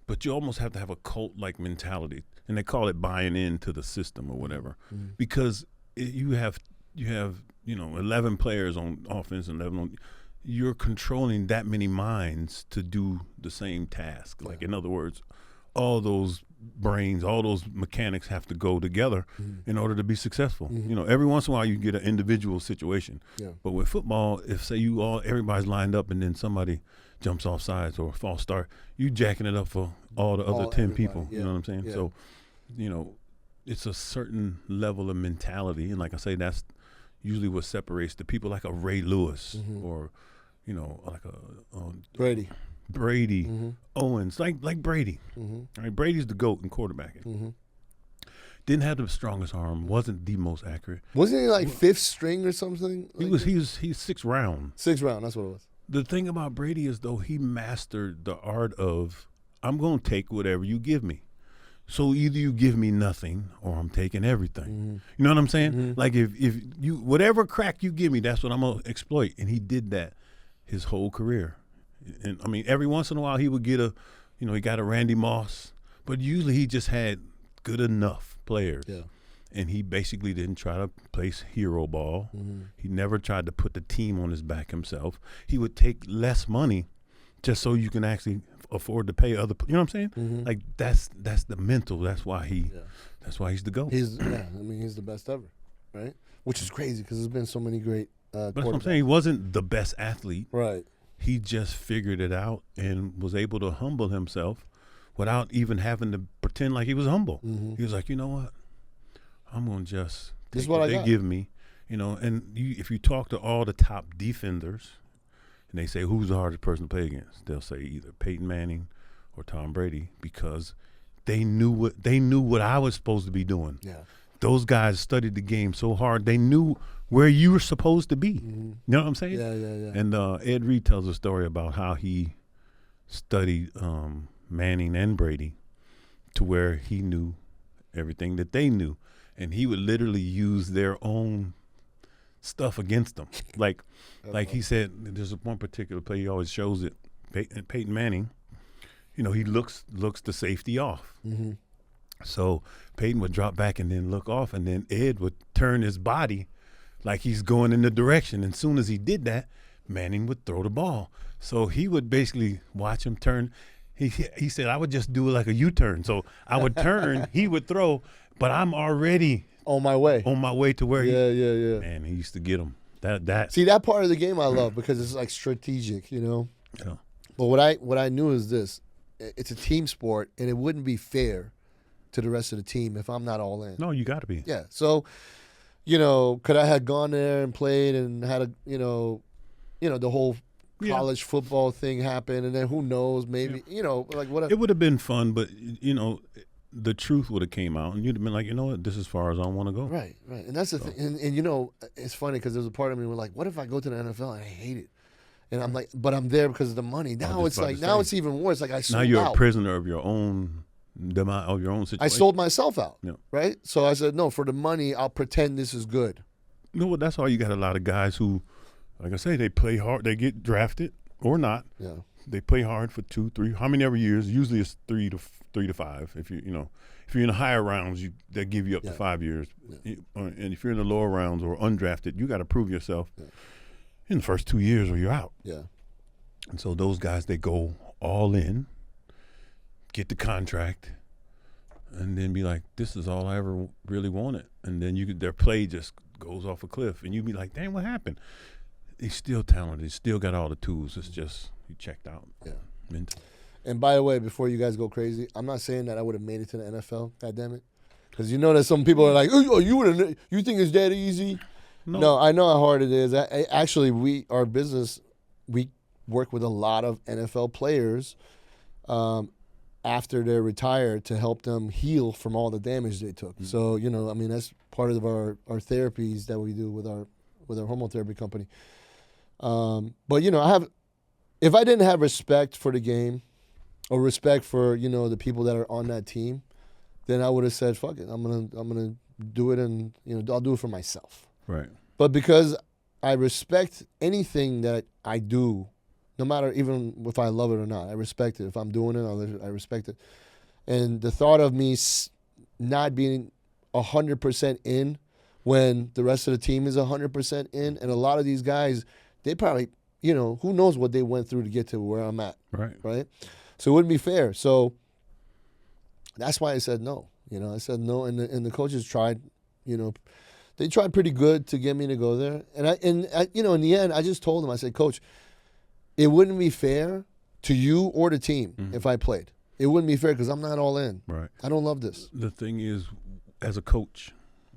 Speaker 2: but you almost have to have a cult-like mentality, and they call it buying into the system or whatever, because you have 11 players on offense and 11 on. You're controlling that many minds to do the same task. Like, in other words, all those brains, all those mechanics have to go together in order to be successful. Every once in a while you get an individual situation. Yeah. But with football, if say everybody's lined up and then somebody jumps off sides or a false start, you jacking it up for all the other 10 people. Yeah. You know what I'm saying? Yeah. So, it's a certain level of mentality. And like I say, that's usually what separates the people like a Ray Lewis or, like a Brady, Owens, like Brady. Right? Brady's the GOAT in quarterbacking. Didn't have the strongest arm, wasn't the most accurate.
Speaker 1: Wasn't he like 5th string or something?
Speaker 2: He's 6th round.
Speaker 1: 6th round, that's what it was.
Speaker 2: The thing about Brady is, though, he mastered the art of, I'm going to take whatever you give me. So either you give me nothing or I'm taking everything. You know what I'm saying? Like if you, whatever crack you give me, that's what I'm going to exploit. And he did that his whole career. And I mean, every once in a while he would get he got a Randy Moss, but usually he just had good enough players. Yeah. And he basically didn't try to place hero ball. He never tried to put the team on his back himself. He would take less money just so you can actually afford to pay other. You know what I'm saying? Like that's the mental. That's why he's the GOAT.
Speaker 1: He's the best ever, right? Which is crazy because there's been so many great.
Speaker 2: But that's what I'm saying. He wasn't the best athlete.
Speaker 1: Right.
Speaker 2: He just figured it out and was able to humble himself without even having to pretend like he was humble. He was like, you know what? I'm gonna just take what they give me, And if you talk to all the top defenders, and they say who's the hardest person to play against, they'll say either Peyton Manning or Tom Brady because they knew what I was supposed to be doing. Yeah. Those guys studied the game so hard they knew where you were supposed to be. You know what I'm saying?
Speaker 1: Yeah.
Speaker 2: And Ed Reed tells a story about how he studied Manning and Brady to where he knew everything that they knew. And he would literally use their own stuff against them. Like he said, there's one particular play, he always shows it, Peyton Manning, he looks the safety off. So Peyton would drop back and then look off, and then Ed would turn his body like he's going in the direction. And as soon as he did that, Manning would throw the ball. So he would basically watch him turn. He said, I would just do it like a U-turn. So I would turn, he would throw, but I'm already
Speaker 1: on my way
Speaker 2: to where
Speaker 1: yeah.
Speaker 2: Man, he used to get him.
Speaker 1: See, that part of the game I love because it's like strategic, you know.
Speaker 2: Yeah.
Speaker 1: But what I knew is this: it's a team sport, and it wouldn't be fair to the rest of the team if I'm not all in.
Speaker 2: No, you got to be.
Speaker 1: Yeah. So, you know, could I have gone there and played and had a, you know, the whole college football thing happen, and then who knows, maybe, you know, like whatever.
Speaker 2: It would have been fun, but you know, the truth would have came out, and you'd have been like, you know what, this is as far as I want to go.
Speaker 1: Right. And that's the thing. And you know, it's funny because there's a part of me who was like, what if I go to the NFL and I hate it? And I'm like, but I'm there because of the money. Now it's like, now it's even worse. Like I sold out.
Speaker 2: Now you're a prisoner of your own situation.
Speaker 1: I sold myself out.
Speaker 2: Yeah.
Speaker 1: Right. So I said, no, for the money, I'll pretend this is good.
Speaker 2: You know what? That's why you got a lot of guys who, like I say, they play hard. They get drafted or not.
Speaker 1: Yeah.
Speaker 2: They play hard for 2, 3, how many ever years? Usually it's 3 to 5. If you're in the higher rounds, they give you up to 5 years. Yeah. And if you're in the lower rounds or undrafted, you got to prove yourself in the first 2 years or you're out.
Speaker 1: Yeah.
Speaker 2: And so those guys, they go all in, get the contract, and then be like, this is all I ever really wanted. And then their play just goes off a cliff, and you be like, damn, what happened? He's still talented. He's still got all the tools. It's just he checked out.
Speaker 1: Yeah.
Speaker 2: Mentally.
Speaker 1: And by the way, before you guys go crazy, I'm not saying that I would have made it to the NFL. God damn it, because you know that some people are like, oh, you think it's that easy? No, I know how hard it is. Actually, our business, we work with a lot of NFL players after they're retired to help them heal from all the damage they took. Mm-hmm. So, you know, I mean, that's part of our therapies that we do with our hormone therapy company. But, you know, if I didn't have respect for the game or respect for, you know, the people that are on that team, then I would have said, fuck it, I'm gonna do it, and, you know, I'll do it for myself.
Speaker 2: Right.
Speaker 1: But because I respect anything that I do, no matter even if I love it or not, I respect it. If I'm doing it, I respect it. And the thought of me not being 100% in when the rest of the team is 100% in, and a lot of these guys, they probably, you know, who knows what they went through to get to where I'm at. Right? So it wouldn't be fair. So that's why I said no. You know, I said no, and the coaches tried, you know, they tried pretty good to get me to go there. And I, you know, in the end, I just told them, I said, Coach, it wouldn't be fair to you or the team if I played. It wouldn't be fair because I'm not all in.
Speaker 2: Right.
Speaker 1: I don't love this.
Speaker 2: The thing is, as a coach,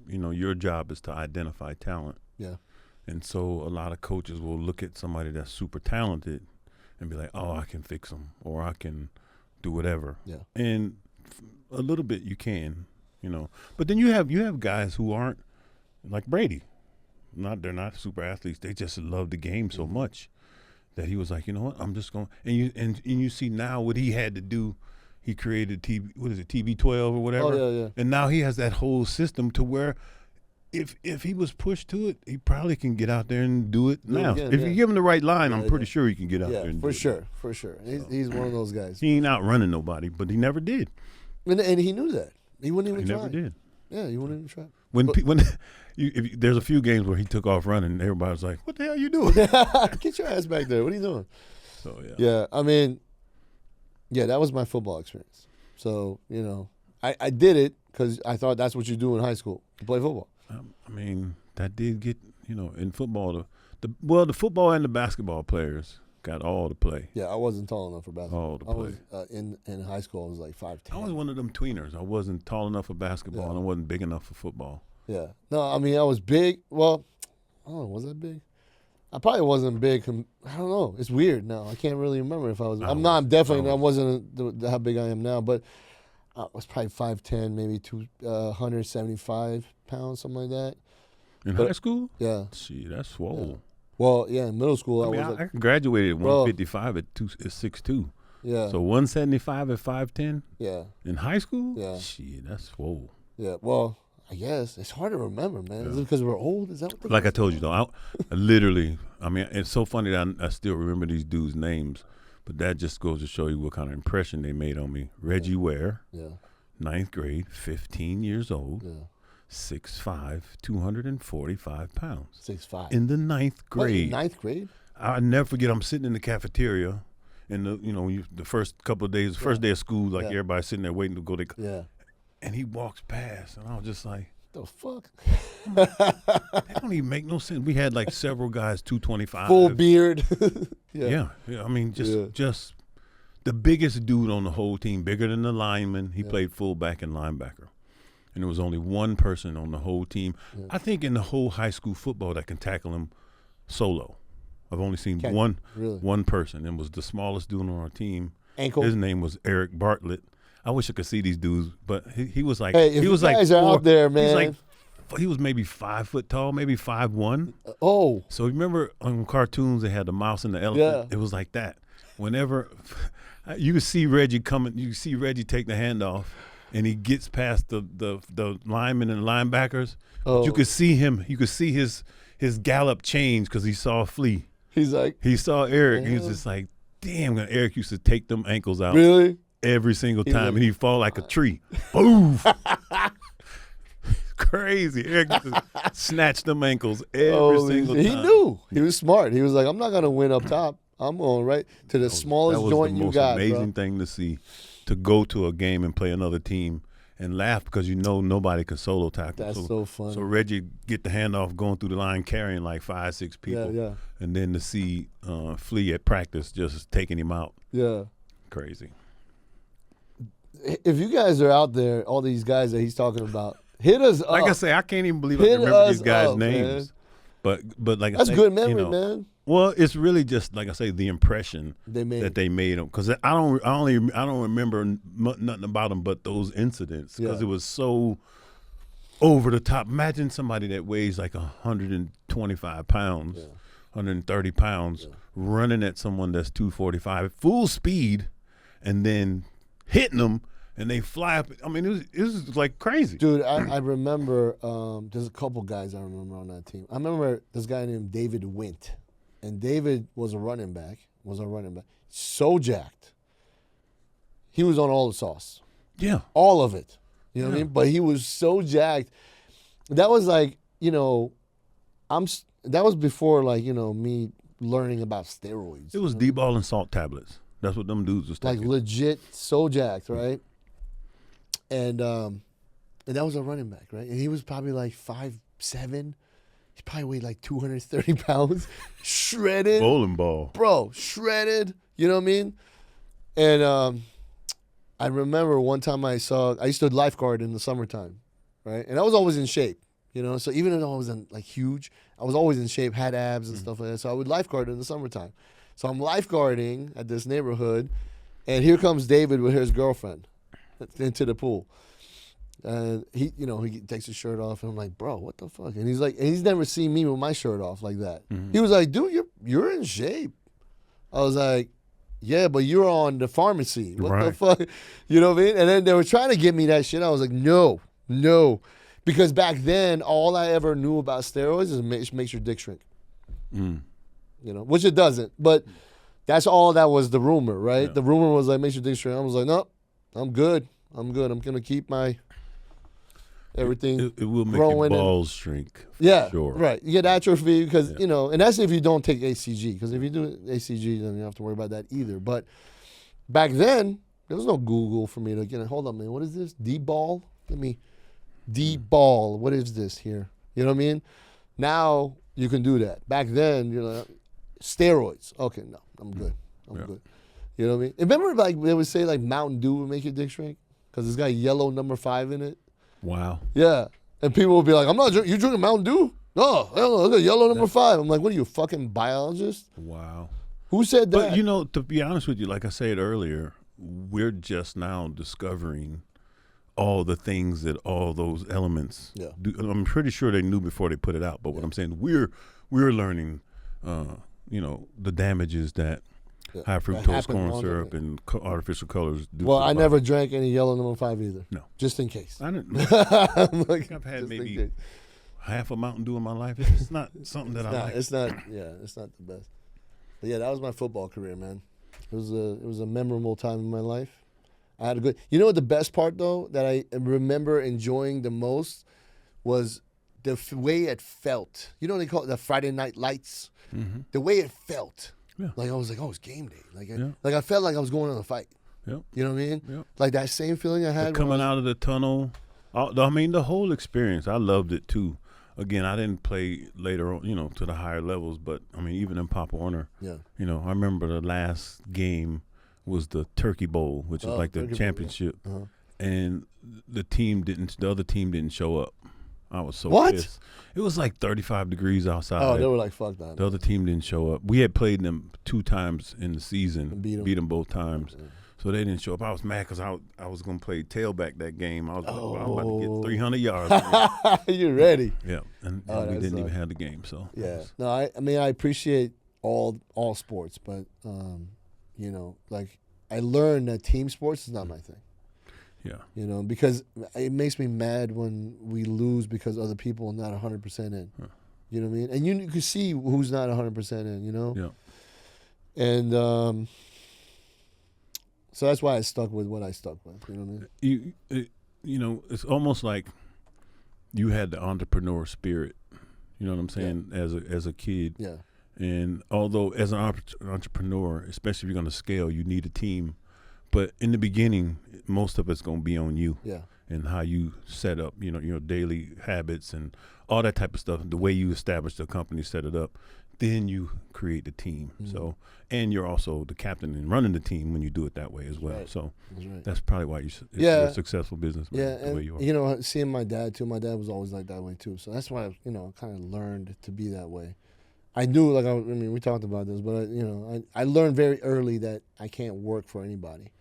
Speaker 2: you know, your job is to identify talent.
Speaker 1: Yeah.
Speaker 2: And so a lot of coaches will look at somebody that's super talented and be like, oh, I can fix them, or I can do whatever.
Speaker 1: Yeah.
Speaker 2: And a little bit you can, you know. But then you have guys who aren't like Brady. They're not super athletes. They just love the game so much that he was like, you know what, I'm just going. And you see now what he had to do. He created TB12 or whatever.
Speaker 1: Oh, yeah.
Speaker 2: And now he has that whole system to where if he was pushed to it, he probably can get out there and do it now. If you give him the right line, I'm pretty sure he can get out there and do it.
Speaker 1: For sure. He's one of those guys.
Speaker 2: He ain't outrunning nobody, but he never did.
Speaker 1: And he knew that. He wouldn't even try.
Speaker 2: He never did.
Speaker 1: Yeah, he wouldn't even try.
Speaker 2: There's a few games where he took off running, everybody was like, what the hell are you doing?
Speaker 1: Get your ass back there. What are you doing?
Speaker 2: So, yeah.
Speaker 1: Yeah, I mean, that was my football experience. So, you know, I did it because I thought that's what you do in high school, to play football.
Speaker 2: I mean, that did get, you know, in football, the football and the basketball players got all the play.
Speaker 1: Yeah, I wasn't tall enough for basketball.
Speaker 2: All the play.
Speaker 1: I was, in high school, I was like 5'10".
Speaker 2: I was one of them tweeners. I wasn't tall enough for basketball, and I wasn't big enough for football.
Speaker 1: Yeah. No, I mean, I was big. Well, I don't know, was I big? I probably wasn't big. I don't know. It's weird now. I can't really remember if I was. I wasn't how big I am now, but I was probably 5'10", maybe 175 pounds, something like that.
Speaker 2: In high school?
Speaker 1: Yeah.
Speaker 2: Gee, that's swole.
Speaker 1: Yeah. Well, yeah, in middle school,
Speaker 2: I graduated at 155 at 6'2".
Speaker 1: Yeah.
Speaker 2: So 175 at 5'10"?
Speaker 1: Yeah.
Speaker 2: In high school?
Speaker 1: Yeah.
Speaker 2: Shit, that's swole.
Speaker 1: Yeah, well, I guess. It's hard to remember, man. Is it because we're old? Is that what
Speaker 2: Like I told you, though, I literally, I mean, it's so funny that I still remember these dudes' names, but that just goes to show you what kind of impression they made on me. Reggie Ware, 9th grade, 15 years old.
Speaker 1: Yeah.
Speaker 2: 6'5", 245 pounds.
Speaker 1: 6'5".
Speaker 2: In the 9th grade.
Speaker 1: What, 9th grade?
Speaker 2: I never forget. I'm sitting in the cafeteria, and the first couple of days, first day of school, like everybody's sitting there waiting to go. And he walks past, and I was just like,
Speaker 1: "The fuck."
Speaker 2: That don't even make no sense. We had like several guys, 225,
Speaker 1: full beard.
Speaker 2: yeah. I mean, just the biggest dude on the whole team, bigger than the lineman. He played fullback and linebacker, and there was only one person on the whole team. I think in the whole high school football that can tackle him solo. I've only seen one person, and was the smallest dude on our team.
Speaker 1: Ankle.
Speaker 2: His name was Eric Bartlett. I wish I could see these dudes, but he was like,
Speaker 1: hey, if
Speaker 2: he was
Speaker 1: you guys
Speaker 2: like
Speaker 1: are out there, man.
Speaker 2: He was maybe 5 foot tall, maybe 5'1".
Speaker 1: Oh.
Speaker 2: So remember on cartoons they had the mouse and the elephant?
Speaker 1: Yeah.
Speaker 2: It was like that. Whenever you could see Reggie coming, you see Reggie take the handoff, and he gets past the linemen and linebackers.
Speaker 1: Oh.
Speaker 2: You could see him. You could see his gallop change because he saw a flea.
Speaker 1: He's like,
Speaker 2: he saw Eric. He was just like, damn. Eric used to take them ankles out.
Speaker 1: Really?
Speaker 2: Every single time, and he'd fall like a tree. Boof. Crazy. Eric used to snatch them ankles every single time.
Speaker 1: He knew. He was smart. He was like, I'm not going to win up top. I'm going right to the smallest joint you got.
Speaker 2: That was the most amazing thing to see, to go to a game and play another team and laugh because nobody can solo tackle.
Speaker 1: That's so funny.
Speaker 2: So Reggie get the handoff going through the line carrying like 5, 6 people.
Speaker 1: Yeah.
Speaker 2: And then to see Flea at practice just taking him out.
Speaker 1: Yeah.
Speaker 2: Crazy.
Speaker 1: If you guys are out there, all these guys that he's talking about, hit us up.
Speaker 2: Like I say, I can't even believe I can remember these guys' names. Man. But like
Speaker 1: that's
Speaker 2: I say,
Speaker 1: good memory, man.
Speaker 2: Well, it's really just like I say, the impression that they made them. Because I don't remember nothing about them but those incidents. Because it was so over the top. Imagine somebody that weighs like 125 pounds, 130 pounds, running at someone that's 245, full speed, and then hitting them. And they fly up. I mean, it was like crazy.
Speaker 1: Dude, I remember there's a couple guys I remember on that team. I remember this guy named David Wint. And David was a running back. So jacked. He was on all the sauce.
Speaker 2: Yeah.
Speaker 1: All of it. You know what I mean? But he was so jacked. That was like, that was before like, me learning about steroids.
Speaker 2: It was D-ball and salt tablets. That's what them dudes was taking.
Speaker 1: Like legit so jacked, right? And that was a running back, right? And he was probably like 5'7". He probably weighed like 230 pounds. Shredded.
Speaker 2: Bowling ball.
Speaker 1: Bro, shredded. You know what I mean? And I remember one time I used to lifeguard in the summertime, right? And I was always in shape, So even though I wasn't like huge, I was always in shape, had abs and stuff like that. So I would lifeguard in the summertime. So I'm lifeguarding at this neighborhood, and here comes David with his girlfriend into the pool. And he takes his shirt off, and I'm like, bro, what the fuck? And he's like, and he's never seen me with my shirt off like that. Mm-hmm. He was like, dude, you're in shape. I was like, yeah, but you're on the pharmacy. What the fuck? You know what I mean? And then they were trying to give me that shit. I was like, no. Because back then, all I ever knew about steroids is it makes your dick shrink. Mm. Which it doesn't. But that's all that was the rumor, right? Yeah. The rumor was like, makes your dick shrink. I was like, no, I'm good. I'm going to keep my everything
Speaker 2: it will make your balls shrink.
Speaker 1: Yeah,
Speaker 2: sure.
Speaker 1: Right. You get atrophy because, and that's if you don't take ACG. Because if you do ACG, then you don't have to worry about that either. But back then, there was no Google for me to hold on, man. What is this? D-ball? D-ball. What is this here? You know what I mean? Now you can do that. Back then, steroids. Okay, no, I'm good. I'm good. You know what I mean? Remember, like they would say, like Mountain Dew would make your dick shrink because it's got yellow number 5 in it.
Speaker 2: Wow.
Speaker 1: Yeah, and people will be like, "I'm not. You drinking Mountain Dew? No, look at yellow number 5." I'm like, "What are you, a fucking biologist?"
Speaker 2: Wow.
Speaker 1: Who said that?
Speaker 2: But to be honest with you, like I said earlier, we're just now discovering all the things that all those elements do. I'm pretty sure they knew before they put it out. But what I'm saying, we're learning, the damages that high fructose corn syrup and artificial colors do.
Speaker 1: Well, I never drank any yellow number 5 either.
Speaker 2: No.
Speaker 1: Just in case.
Speaker 2: I didn't. I've had maybe half a Mountain Dew in my life. It's not something that I like.
Speaker 1: It's not the best. But yeah, that was my football career, man. It was a memorable time in my life. I had a good. You know what the best part though that I remember enjoying the most was the way it felt. You know what they call it, the Friday Night Lights?
Speaker 2: Mm-hmm.
Speaker 1: The way it felt.
Speaker 2: Yeah.
Speaker 1: Like I was like, oh, it's game day. Like,
Speaker 2: Yeah.
Speaker 1: like I felt like I was going on a fight.
Speaker 2: Yep.
Speaker 1: You know what I mean?
Speaker 2: Yep.
Speaker 1: Like that same feeling I had.
Speaker 2: Coming out of the tunnel. I mean, the whole experience. I loved it too. Again, I didn't play later on, to the higher levels, but I mean, even in Pop Warner,
Speaker 1: Yeah.
Speaker 2: I remember the last game was the Turkey Bowl, which is like the
Speaker 1: Turkey Bowl,
Speaker 2: championship,
Speaker 1: yeah. Uh-huh.
Speaker 2: and the other team didn't show up. I was so
Speaker 1: What?
Speaker 2: pissed. It was like 35 degrees outside.
Speaker 1: Oh, they were like, fuck that.
Speaker 2: The other team didn't show up. We had played them 2 times in the season,
Speaker 1: And beat 'em.
Speaker 2: beat them both times.
Speaker 1: Yeah.
Speaker 2: So they didn't show up. I was mad because I was going to play tailback that game. I was like, well, I'm about to
Speaker 1: Oh.
Speaker 2: get 300 yards.
Speaker 1: You're ready.
Speaker 2: Yeah, and
Speaker 1: Oh,
Speaker 2: we
Speaker 1: that
Speaker 2: didn't even
Speaker 1: sucks.
Speaker 2: have the game. So
Speaker 1: Yeah. No, I mean, I appreciate all sports, but, like I learned that team sports is not my thing.
Speaker 2: yeah,
Speaker 1: Because it makes me mad when we lose because other people are not 100% in.
Speaker 2: Huh.
Speaker 1: You know what I mean? And you can see who's not 100% in,
Speaker 2: yeah.
Speaker 1: And so that's why I stuck with what I stuck with. You know what I mean?
Speaker 2: It's almost like you had the entrepreneur spirit. You know what I'm saying? As a kid,
Speaker 1: Yeah.
Speaker 2: and although as an entrepreneur, especially if you're going to scale, you need a team. But in the beginning, most of it's going to be on you.
Speaker 1: Yeah.
Speaker 2: And how you set up, your daily habits and all that type of stuff, the way you establish the company, set it up, then you create the team.
Speaker 1: Mhm.
Speaker 2: So, and you're also the captain and running the team when you do it that way as well.
Speaker 1: Right.
Speaker 2: So
Speaker 1: That's right.
Speaker 2: that's probably why you're
Speaker 1: Yeah.
Speaker 2: a successful businessman
Speaker 1: Yeah,
Speaker 2: the way
Speaker 1: and
Speaker 2: you are.
Speaker 1: seeing my dad too. My dad was always like that way too. So that's why I kind of learned to be that way. I knew, like I mean, we talked about this, but I learned very early that I can't work for anybody.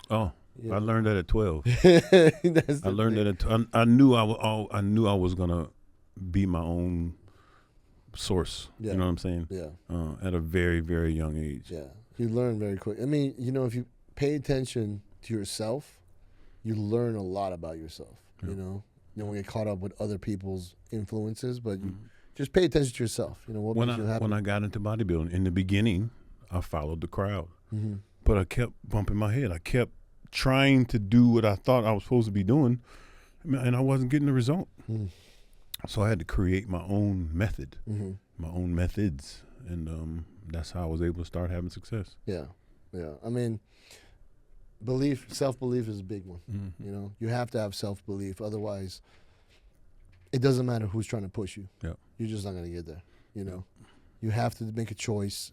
Speaker 2: Oh,
Speaker 1: You
Speaker 2: I
Speaker 1: know?
Speaker 2: learned that at 12.
Speaker 1: That's
Speaker 2: I learned that I knew I knew I was gonna be my own source.
Speaker 1: Yeah.
Speaker 2: You know what I'm saying?
Speaker 1: Yeah,
Speaker 2: At a very, very young age.
Speaker 1: yeah. You learn very quick. I mean, if you pay attention to yourself, you learn a lot about yourself.
Speaker 2: Yeah.
Speaker 1: You don't get caught up with other people's influences, but you
Speaker 2: Mhm.
Speaker 1: just pay attention to yourself. What
Speaker 2: When
Speaker 1: makes you happy.
Speaker 2: when I got into bodybuilding, in the beginning, I followed the crowd,
Speaker 1: Mm-hmm.
Speaker 2: but I kept bumping my head. I kept trying to do what I thought I was supposed to be doing, and I wasn't getting the result.
Speaker 1: Mm.
Speaker 2: So I had to create my own method,
Speaker 1: Mm-hmm.
Speaker 2: my own methods, and that's how I was able to start having success.
Speaker 1: Yeah, yeah. I mean, self-belief is a big one.
Speaker 2: Mm-hmm.
Speaker 1: You have to have self-belief. Otherwise, it doesn't matter who's trying to push you.
Speaker 2: Yep.
Speaker 1: You're just not going to get there. You have to make a choice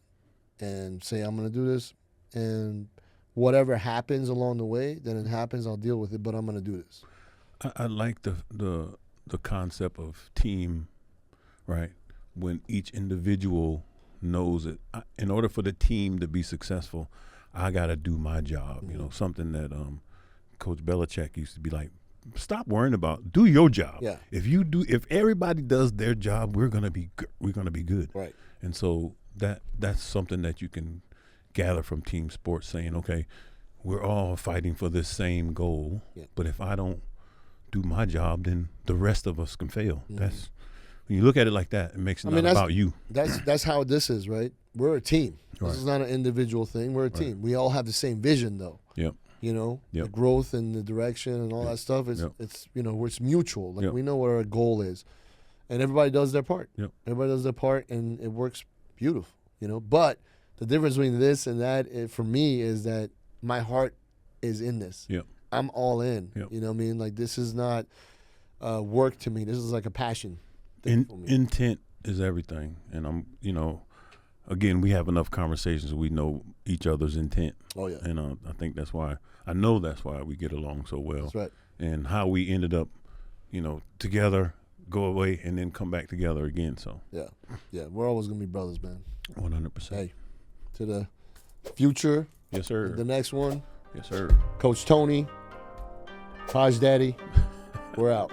Speaker 1: and say, I'm going to do this. And whatever happens along the way, then it happens. I'll deal with it, but I'm going to do this.
Speaker 2: I like the concept of team, right? When each individual knows it. In order for the team to be successful, I got to do my job.
Speaker 1: Mm-hmm.
Speaker 2: Something that Coach Belichick used to be like, stop worrying about, do your job.
Speaker 1: Yeah.
Speaker 2: If everybody does their job, we're gonna be good.
Speaker 1: Right.
Speaker 2: And so that's something that you can gather from team sports, saying, okay, we're all fighting for this same goal.
Speaker 1: Yeah.
Speaker 2: But if I don't do my job, then the rest of us can fail.
Speaker 1: Mhm.
Speaker 2: That's when you look at it like that, it makes it not about you.
Speaker 1: That's how this is, right? We're a team.
Speaker 2: Right.
Speaker 1: This is not an individual thing. We're a team. We all have the same vision, though.
Speaker 2: Yep.
Speaker 1: The
Speaker 2: Yep.
Speaker 1: growth and the direction and all that stuff is
Speaker 2: Yep.
Speaker 1: it's it's mutual. Like
Speaker 2: Yep.
Speaker 1: we know what our goal is, and everybody does their part.
Speaker 2: Yep.
Speaker 1: Everybody does their part, and it works beautiful. But the difference between this and that, for me, is that my heart is in this.
Speaker 2: Yep.
Speaker 1: I'm all in.
Speaker 2: Yep.
Speaker 1: You know what I mean? Like this is not work to me. This is like a passion thing for me.
Speaker 2: Intent is everything, and again, we have enough conversations. We know each other's intent.
Speaker 1: Oh yeah.
Speaker 2: And I think that's why we get along so well.
Speaker 1: That's right.
Speaker 2: And how we ended up, together, go away, and then come back together again. So
Speaker 1: Yeah. We're always gonna be brothers, man.
Speaker 2: 100%.
Speaker 1: Hey, to the future,
Speaker 2: Yes, sir.
Speaker 1: the next one,
Speaker 2: Yes, sir.
Speaker 1: Coach Toney, Paj Daddy, we're out.